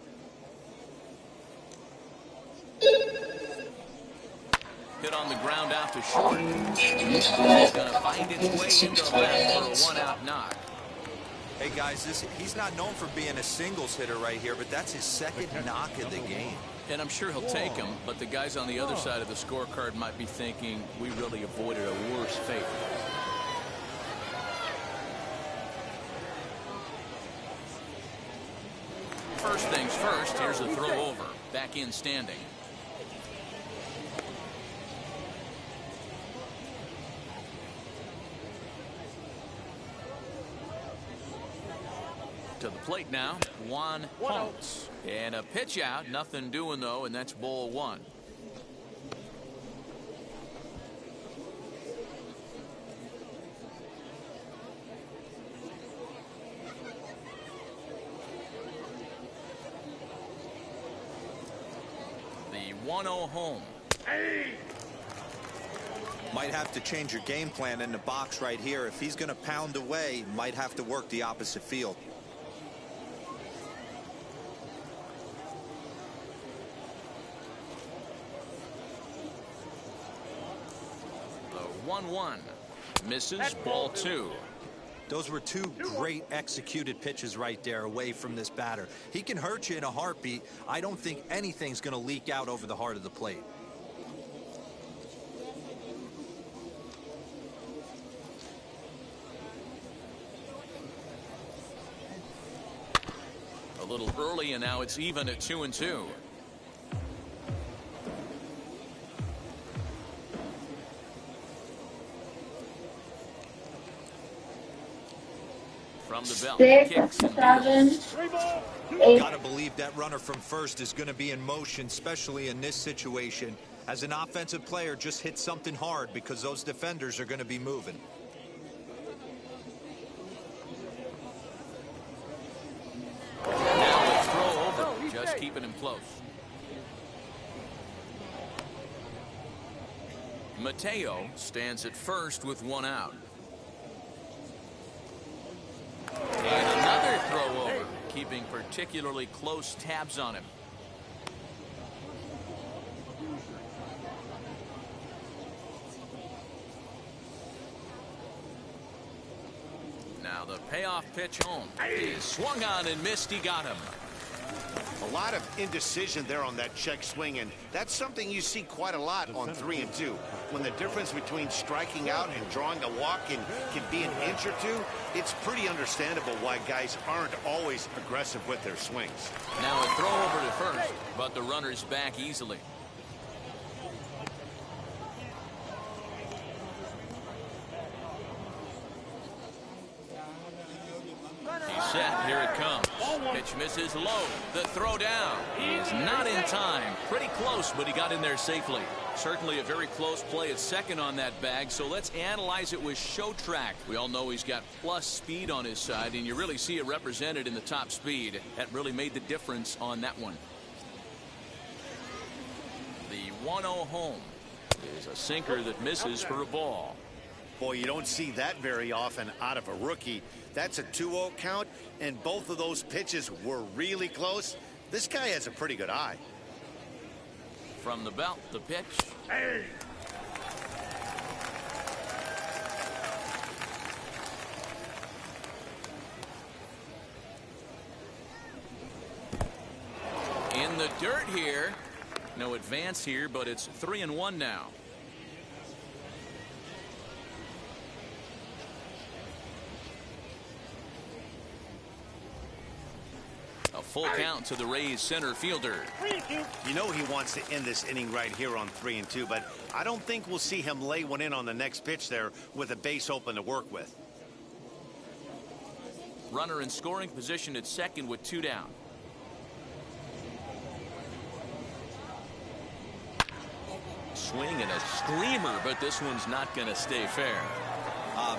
Hit on the ground out to short. It's going to find its way into left for a 1 out knock. Hey guys, he's not known for being a singles hitter right here, but that's his second knock of the game. And I'm sure he'll take him, but the guys on the other side of the scorecard might be thinking we really avoided a worse fate. First things first, here's a throw over. Back in standing. To the plate now, Juan Holtz. And a pitch out, nothing doing though, and that's ball 1. The 1-0 home. Might have to change your game plan in the box right here. If he's going to pound away, might have to work the opposite field. The 1-1 misses, ball 2. Those were 2 great executed pitches right there away from this batter. He can hurt you in a heartbeat. I don't think anything's going to leak out over the heart of the plate. A little early, and now it's even at 2-2. From the belt, 6, kicks and 7, deals. 8. Gotta believe that runner from first is going to be in motion, especially in this situation. As an offensive player, just hit something hard because those defenders are going to be moving. Now the throw over, just keeping him close. Mateo stands at first with 1 out. And another throw over, keeping particularly close tabs on him. Now the payoff pitch home. He swung on and missed. He got him. A lot of indecision there on that check swing, and that's something you see quite a lot on 3-2. When the difference between striking out and drawing a walk can be an inch or 2, it's pretty understandable why guys aren't always aggressive with their swings. Now a throw over to first, but the runner's back easily. He's set. Here it comes. Pitch misses low. The throw down. He's not in time. Pretty close, but he got in there safely. Certainly a very close play at second on that bag, so let's analyze it with show track. We all know he's got plus speed on his side, and you really see it represented in the top speed. That really made the difference on that one. The 1-0 home is a sinker that misses for a ball. Boy, you don't see that very often out of a rookie. That's a 2-0 count, and both of those pitches were really close. This guy has a pretty good eye. From the belt, the pitch. In the dirt here. No advance here, but it's 3-1 now. A full count to the Rays center fielder. You know he wants to end this inning right here on 3-2, but I don't think we'll see him lay one in on the next pitch there with a base open to work with. Runner in scoring position at second with 2 down. Swing and a screamer, but this one's not going to stay fair.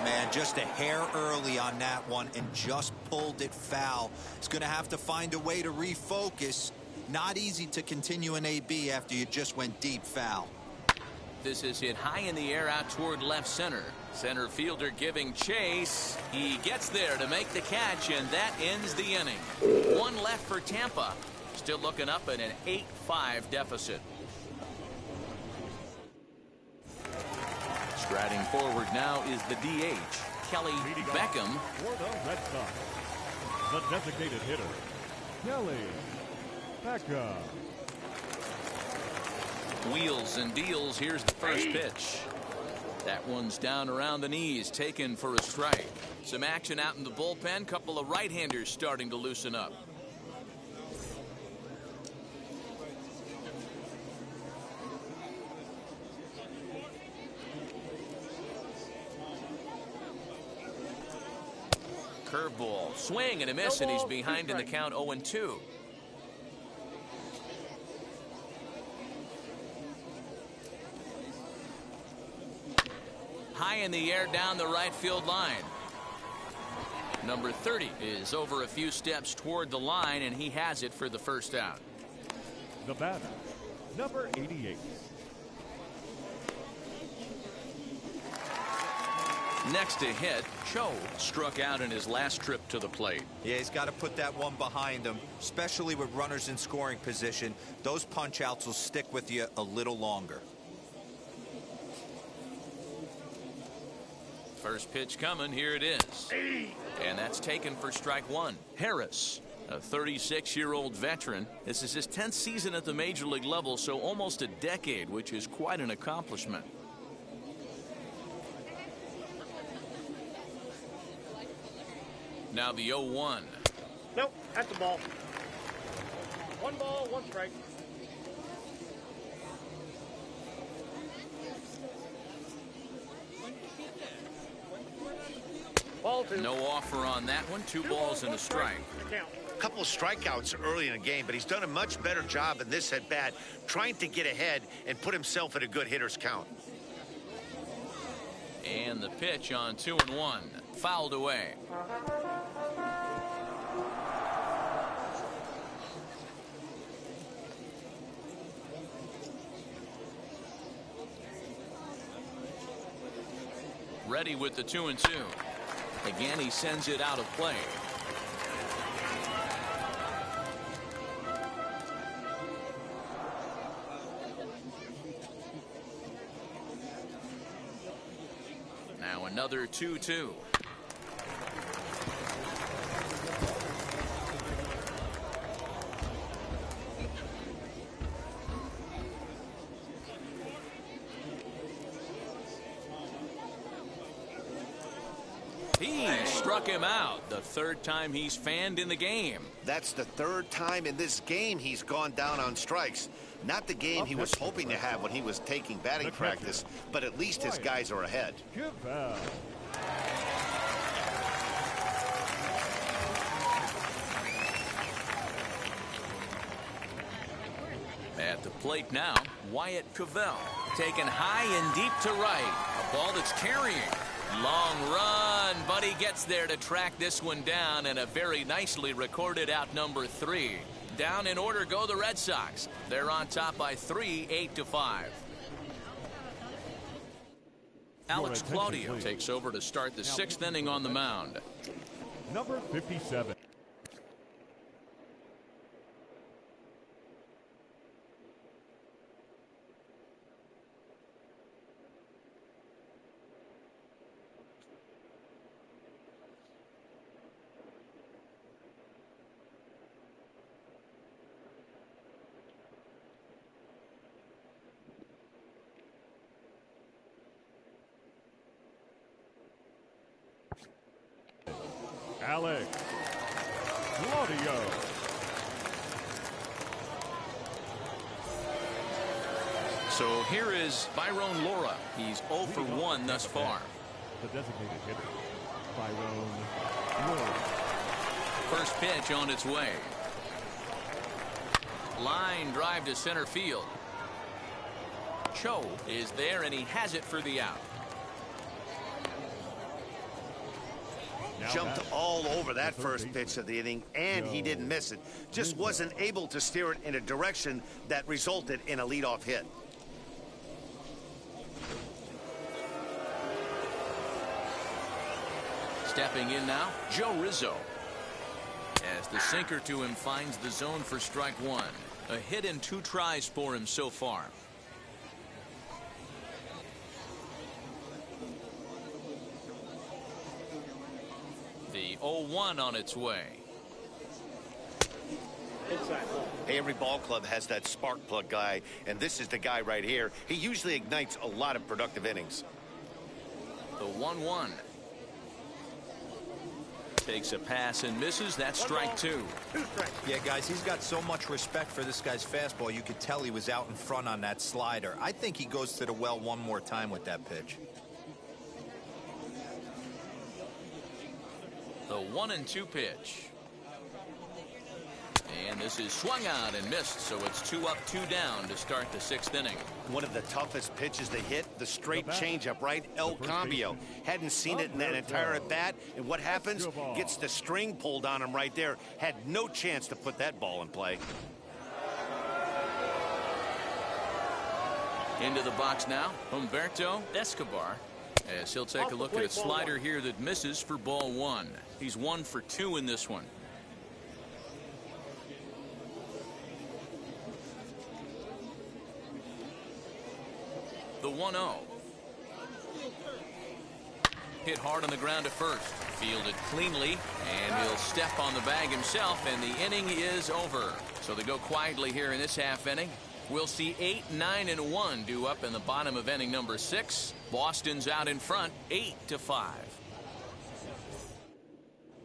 man, just a hair early on that one and just pulled it foul. He's going to have to find a way to refocus. Not easy to continue an AB after you just went deep foul. This is hit high in the air out toward left center. Center fielder giving chase. He gets there to make the catch, and that ends the inning. One left for Tampa. Still looking up at an 8-5 deficit. Striding forward now is the DH, Kelly Beckham. For the Red Sox, the designated hitter, Kelly Beckham. Wheels and deals. Here's the first pitch. That one's down around the knees, taken for a strike. Some action out in the bullpen. Couple of right-handers starting to loosen up. Curveball, swing and a miss, and he's behind in the count 0-2. High in the air down the right field line. Number 30 is over a few steps toward the line, and he has it for the first out. The batter, number 88. Next to hit, Cho struck out in his last trip to the plate. Yeah, he's got to put that one behind him, especially with runners in scoring position. Those punch outs will stick with you a little longer. First pitch coming, here it is. And that's taken for strike one. Harris, a 36-year-old veteran. This is his 10th season at the major league level, so almost a decade, which is quite an accomplishment. Now the 0-1. Nope, that's the ball. One ball, one strike. Ball two. No offer on that one. Two balls and a strike. A couple of strikeouts early in the game, but he's done a much better job in this at-bat trying to get ahead and put himself at a good hitter's count. And the pitch on 2-1. Fouled away. Ready with the 2-2. Again, he sends it out of play. Now another 2-2. He struck him out. The third time he's fanned in the game. That's the third time in this game he's gone down on strikes. Not the game he was hoping to have when he was taking batting practice, but at least his guys are ahead. At the plate now, Wyatt Cavell. Taken high and deep to right. A ball that's carrying. Long run, but he gets there to track this one down, and a very nicely recorded out number 3. Down in order go the Red Sox. They're on top by 3, 8-5. Alex Claudio takes over to start the 6th inning on the mound. Number 57. Alex Claudio. So here is Byron Lora. He's 0 for 1 thus far. The designated hitter, Byron Lora. First pitch on its way. Line drive to center field. Cho is there, and he has it for the out. jumped all over that first pitch of the inning, and he didn't miss it. Just wasn't able to steer it in a direction that resulted in a leadoff hit. Stepping in now, Joe Rizzo. As the sinker to him finds the zone for strike one. A hit in 2 tries for him so far. The 0-1 on its way. Hey, every ball club has that spark plug guy, and this is the guy right here. He usually ignites a lot of productive innings. The 1-1. Takes a pass and misses. That's strike 2. Yeah, guys, he's got so much respect for this guy's fastball. You could tell he was out in front on that slider. I think he goes to the well one more time with that pitch. The 1-2 pitch. And this is swung out and missed, so it's 2 up, 2 down to start the 6th inning. One of the toughest pitches they hit, the straight changeup, right? El Cambio. Hadn't seen it in that entire at bat, and what happens? Gets the string pulled on him right there. Had no chance to put that ball in play. Into the box now, Humberto Escobar. As he'll take a look at a slider here that misses for ball 1. He's 1 for 2 in this one. The 1-0. Hit hard on the ground at first. Fielded cleanly, and he'll step on the bag himself, and the inning is over. So they go quietly here in this half inning. We'll see 8, 9, and 1 due up in the bottom of inning number 6. Boston's out in front, 8-5.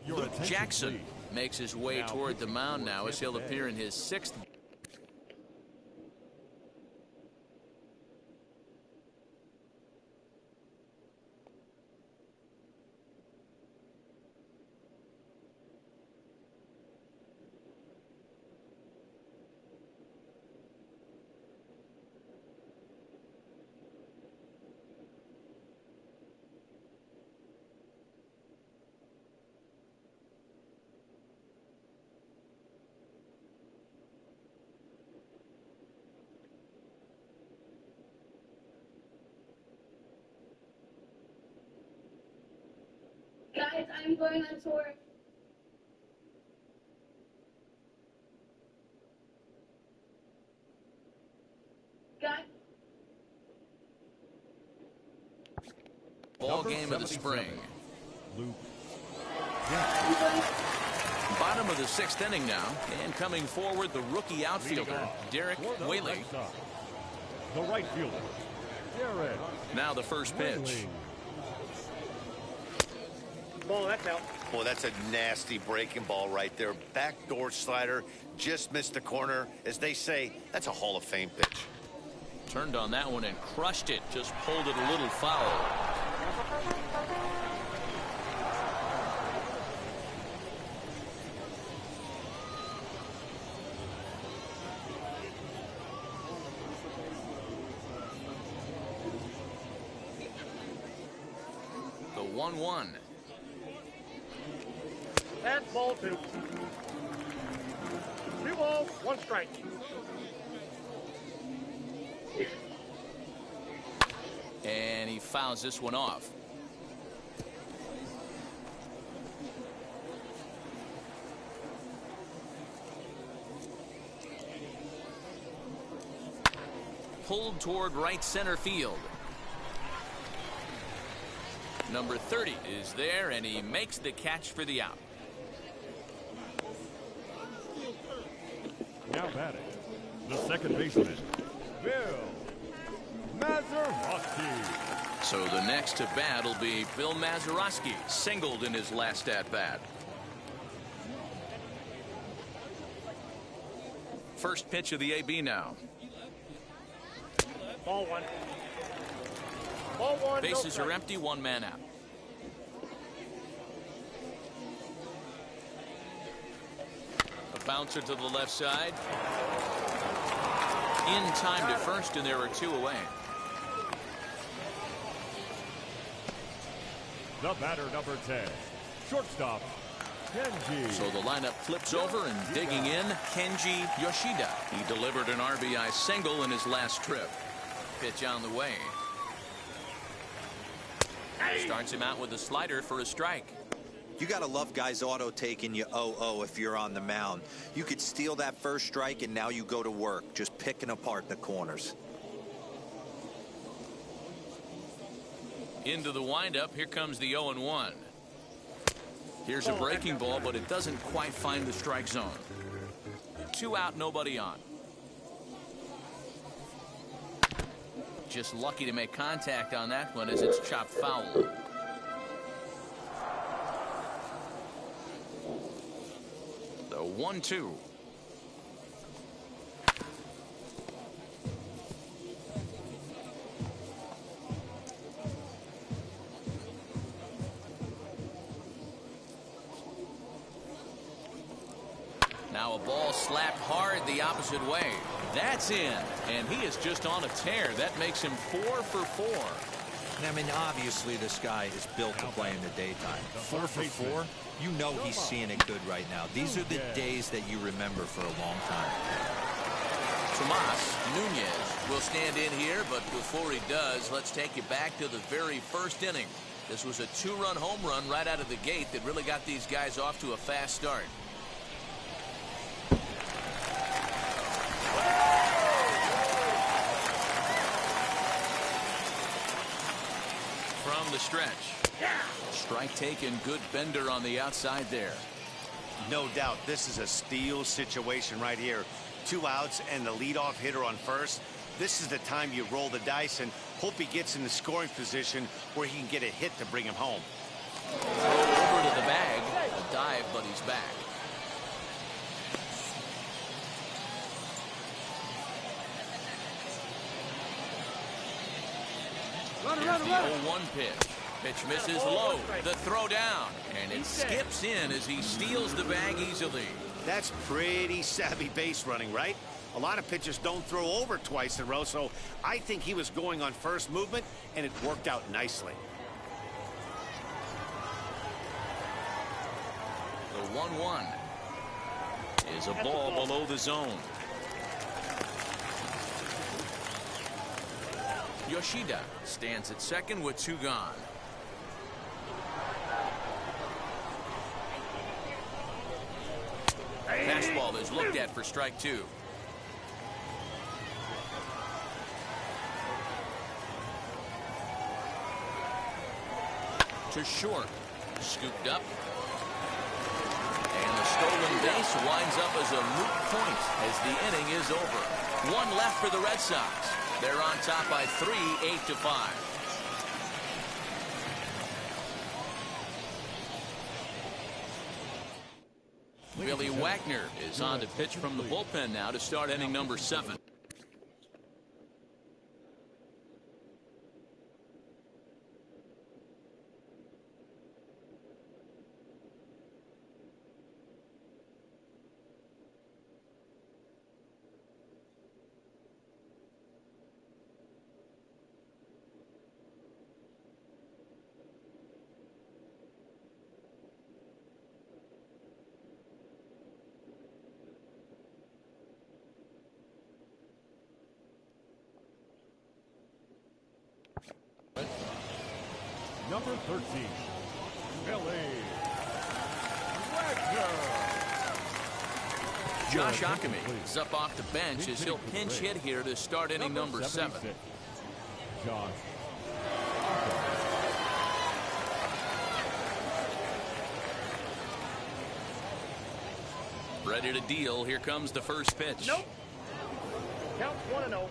Luke Jackson makes his way toward the mound now as he'll appear in his 6th. Guys, I'm going on tour. Guys. Ball game of the spring. Bottom of the 6th inning now, and coming forward the rookie outfielder Derek Whaley. The right fielder, Derek. Now the first pitch. Ball, that's out. Boy, that's a nasty breaking ball right there. Backdoor slider, just missed the corner. As they say, that's a Hall of Fame pitch. Turned on that one and crushed it. Just pulled it a little foul. The 1-1. That's ball 2. 2 balls, 1 strike. And he fouls this one off. Pulled toward right center field. Number 30 is there, and he makes the catch for the out. Now batting, the second baseman, Bill Mazeroski. So the next to bat will be Bill Mazeroski, singled in his last at bat. First pitch of the AB now. Ball 1. Ball 1. Bases are empty, 1 man out. A bouncer to the left side. In time to first, and there are 2 away. The batter, number 10, Shortstop, Kenji. So the lineup flips over and digging in, Kenji Yoshida. He delivered an RBI single in his last trip. Pitch on the way. Starts him out with a slider for a strike. You got to love guys auto taking you 0-0 if you're on the mound. You could steal that first strike and now you go to work just picking apart the corners. Into the windup. Here comes the 0-1. Here's a breaking ball, but it doesn't quite find the strike zone. 2 out, nobody on. Just lucky to make contact on that one as it's chopped foul. The 1-2. Now a ball slapped hard the opposite way. That's in, and he is just on a tear. That makes him 4 for 4. I mean, obviously this guy is built to play in the daytime. 4 for 4, you know he's seeing it good right now. These are the days that you remember for a long time. Tomas Nunez will stand in here, but before he does, let's take you back to the very first inning. This was a 2-run home run right out of the gate that really got these guys off to a fast start. From the stretch. Strike taken, good bender on the outside there. No doubt this is a steal situation right here. 2 outs and the leadoff hitter on first. This is the time you roll the dice and hope he gets in the scoring position where he can get a hit to bring him home. Throw over to the bag. A dive, but he's back. Here's the 0-1 pitch. Pitch misses low. The throw down. And it skips in as he steals the bag easily. That's pretty savvy base running, right? A lot of pitchers don't throw over twice in a row, so I think he was going on first movement, and it worked out nicely. The 1-1 is a ball below the zone. Yoshida stands at second with 2 gone. Fastball is looked at for strike 2. To short. Scooped up. And the stolen base winds up as a moot point as the inning is over. 1 left for the Red Sox. They're on top by 3, 8-5. Billy Wagner is on to pitch from the bullpen now to start inning number 7. Number 13, Billy Wagner. Josh Ockamy is up off the bench as he'll pinch hit here to start inning number 7. Josh. Ready to deal. Here comes the first pitch. Nope. Count 1-0.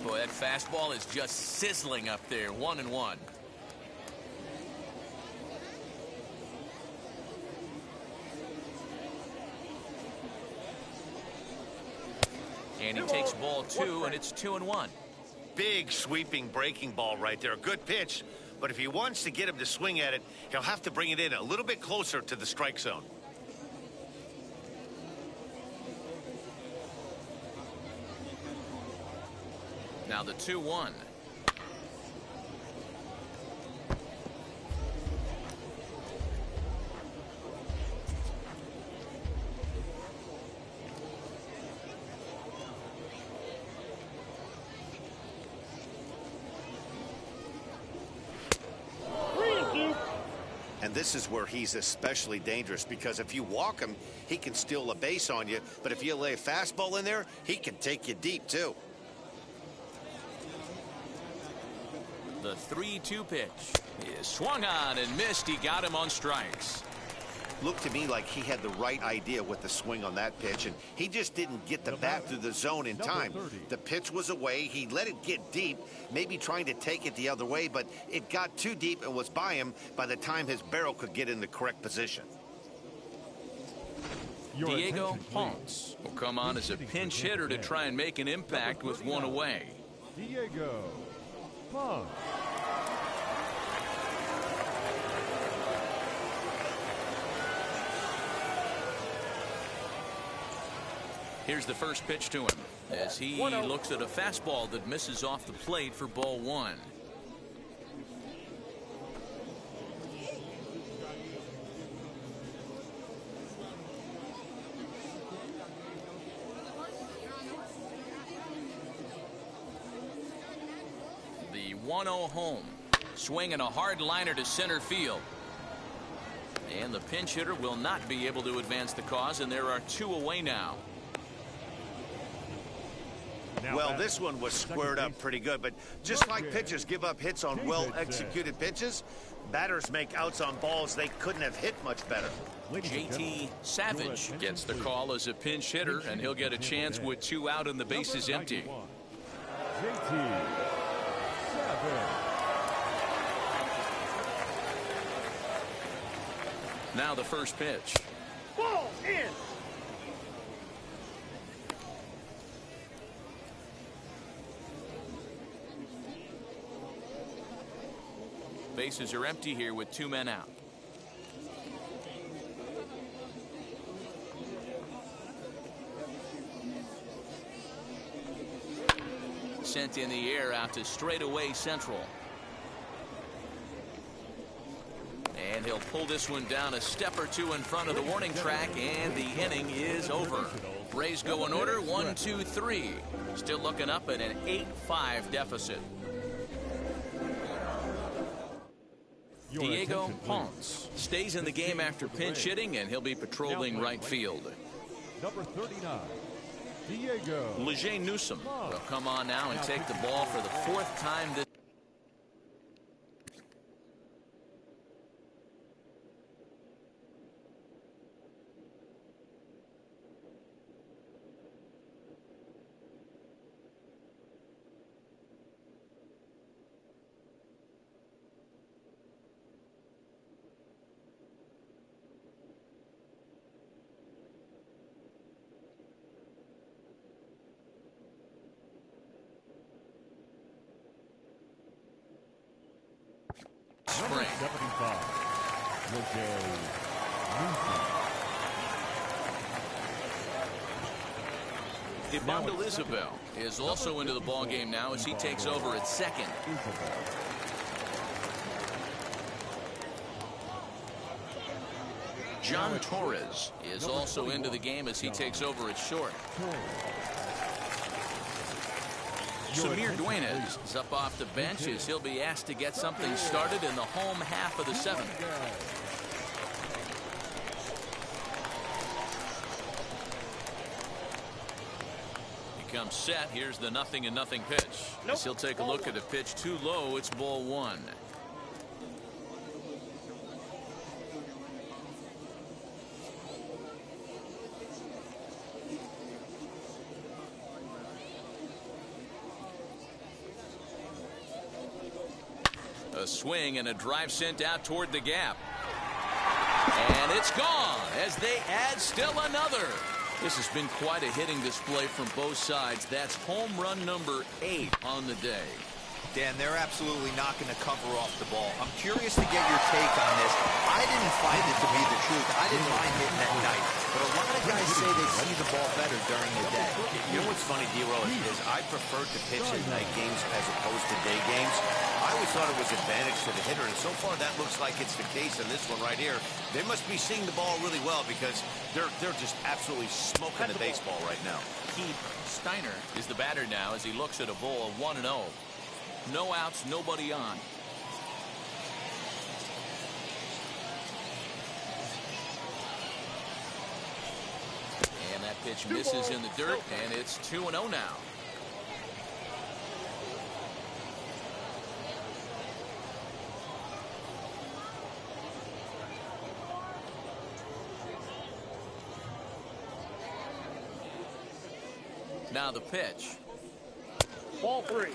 Boy, that fastball is just sizzling up there. 1-1. And he takes ball 2, and it's 2-1. Big sweeping breaking ball right there. Good pitch, But if he wants to get him to swing at it, he'll have to bring it in a little bit closer to the strike zone. Now the 2-1. And this is where he's especially dangerous, because if you walk him, he can steal a base on you. But if you lay a fastball in there, he can take you deep, too. The 3-2 pitch is swung on and missed. He got him on strikes. Looked to me like he had the right idea with the swing on that pitch, and he just didn't get the bat through the zone in time. The pitch was away. He let it get deep, maybe trying to take it the other way, but it got too deep and was by him by the time his barrel could get in the correct position. Diego Ponce will come on as a pinch hitter to try and make an impact with one away. Diego Ponce. Here's the first pitch to him as he looks at a fastball that misses off the plate for ball 1. The 1-0 home. Swinging a hard liner to center field. And the pinch hitter will not be able to advance the cause, and there are 2 away now. Well, this one was squared up pretty good, but just like pitchers give up hits on well-executed pitches, batters make outs on balls they couldn't have hit much better. JT Savage gets the call as a pinch hitter, and he'll get a chance with 2 out and the bases empty. JT Savage. Now the first pitch. Ball in. Bases are empty here with 2 men out. Sent in the air out to straightaway central. And he'll pull this one down a step or 2 in front of the warning track, and the inning is over. Rays go in order, 1, 2, 3. Still looking up at an 8-5 deficit. Diego Ponce stays in the game after pinch hitting, and he'll be patrolling right field. Number 39, Diego. Leger Newsom will come on now and take the ball for the 4th time this. Number 75, Leger Ibanda Isabel is also into the ball game now as he takes over at second. John Torres is also into the game as he takes over at short. Samir Duenas is up off the bench as he'll be asked to get something started in the home half of the 7th. He comes set. Here's the 0-0 pitch. As he'll take a look at a pitch too low. It's ball 1. A swing and a drive sent out toward the gap. And it's gone as they add still another. This has been quite a hitting display from both sides. That's home run number 8 on the day. Dan, they're absolutely not going to cover off the ball. I'm curious to get your take on this. I didn't find it to be the truth. I didn't mind hitting at night. But a lot of guys say they see the ball better during the day. You know what's funny, D-Roll, is I prefer to pitch in night games as opposed to day games. I always thought it was advantage to the hitter, and so far that looks like it's the case in this one right here. They must be seeing the ball really well because they're just absolutely smoking the baseball right now. Keith Steiner is the batter now as he looks at a ball of 1-0. No outs, nobody on. And that pitch misses in the dirt, and it's 2-0 now. Now the pitch. Ball 3.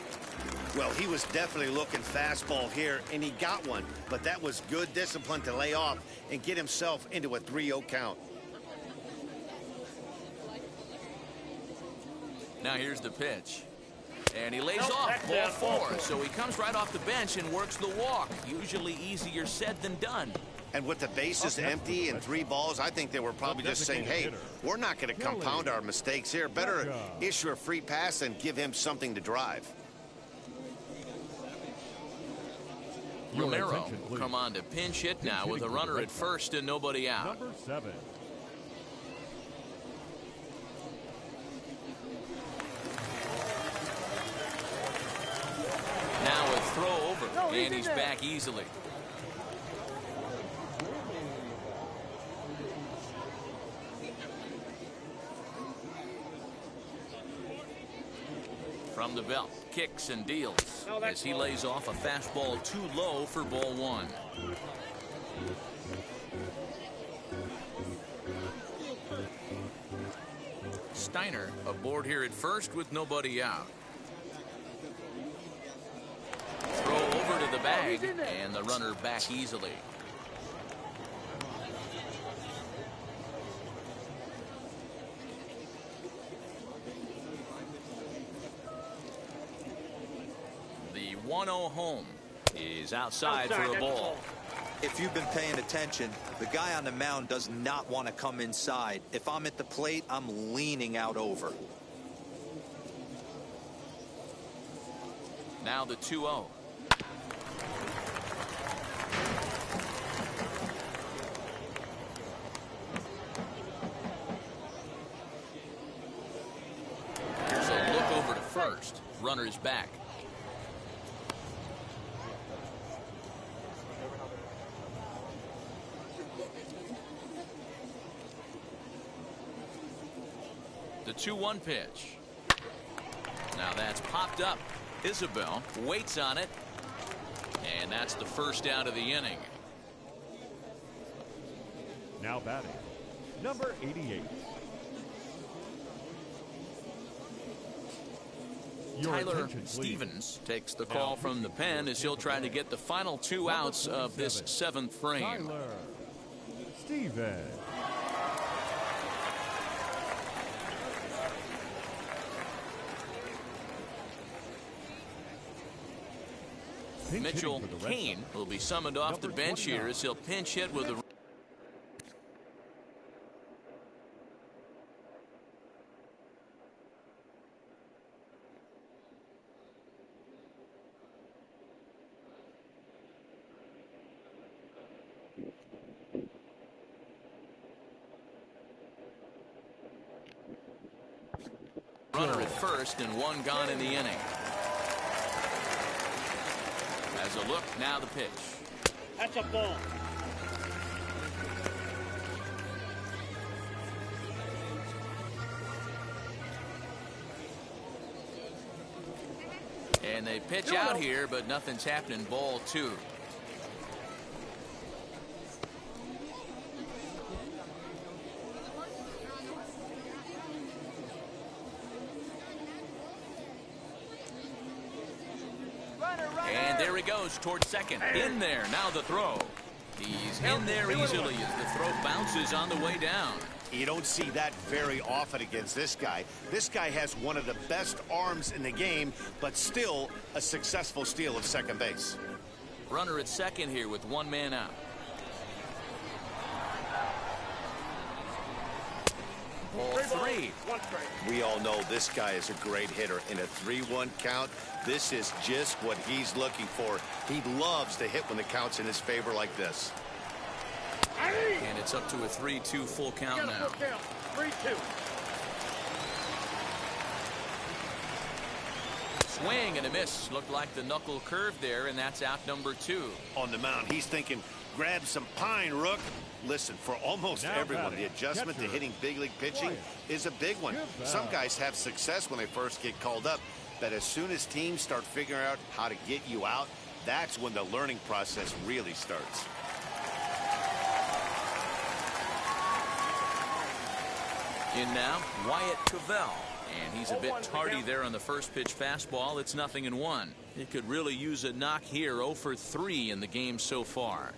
Well, he was definitely looking fastball here, and he got one. But that was good discipline to lay off and get himself into a 3-0 count. Now here's the pitch. And he lays off ball 4. So he comes right off the bench and works the walk. Usually easier said than done. And with the bases empty and 3 balls, I think they were probably just saying, hey, we're not going to compound our mistakes here. Better issue a free pass and give him something to drive. Romero will come on to pinch hit now with a runner at first and nobody out. Number 7. Now a throw over, and he's back easily. From the belt, kicks and deals as he lays off a fastball too low for ball 1. Steiner aboard here at first with nobody out. Throw over to the bag, and the runner back easily. The 1-0 home is outside for a ball. If you've been paying attention, the guy on the mound does not want to come inside. If I'm at the plate, I'm leaning out over. Now the 2-0. Here's a look over to first. Runner's back. The 2-1 pitch. Now that's popped up. Isabel waits on it. And that's the first out of the inning. Now batting, number 88. Tyler Stevens takes the call from the pen as he'll try to get the final 2 outs of this 7th frame. Tyler Stevens. Mitchell Kane will be summoned off the bench here as he'll pinch hit with a runner at first and 1 gone in the inning. As a look, now the pitch. That's a ball. And they pitch out here, but nothing's happening. Ball 2. And there he goes towards second. In there. Now the throw. He's in there easily as the throw bounces on the way down. You don't see that very often against this guy. This guy has one of the best arms in the game, but still a successful steal of second base. Runner at second here with one man out. Ball 3. We all know this guy is a great hitter. In a 3-1 count, this is just what he's looking for. He loves to hit when the count's in his favor like this. And it's up to a 3-2 full count now. 3-2. Swing and a miss. Looked like the knuckle curve there, and that's out number 2. On the mound, he's thinking, grab some pine, Rook. Listen, for almost everyone, the adjustment to hitting big league pitching is a big one. Some guys have success when they first get called up, but as soon as teams start figuring out how to get you out, that's when the learning process really starts. In now, Wyatt Cavell. And he's a bit tardy there on the first pitch fastball. It's 0-1. It could really use a knock here. 0 for 3 in the game so far.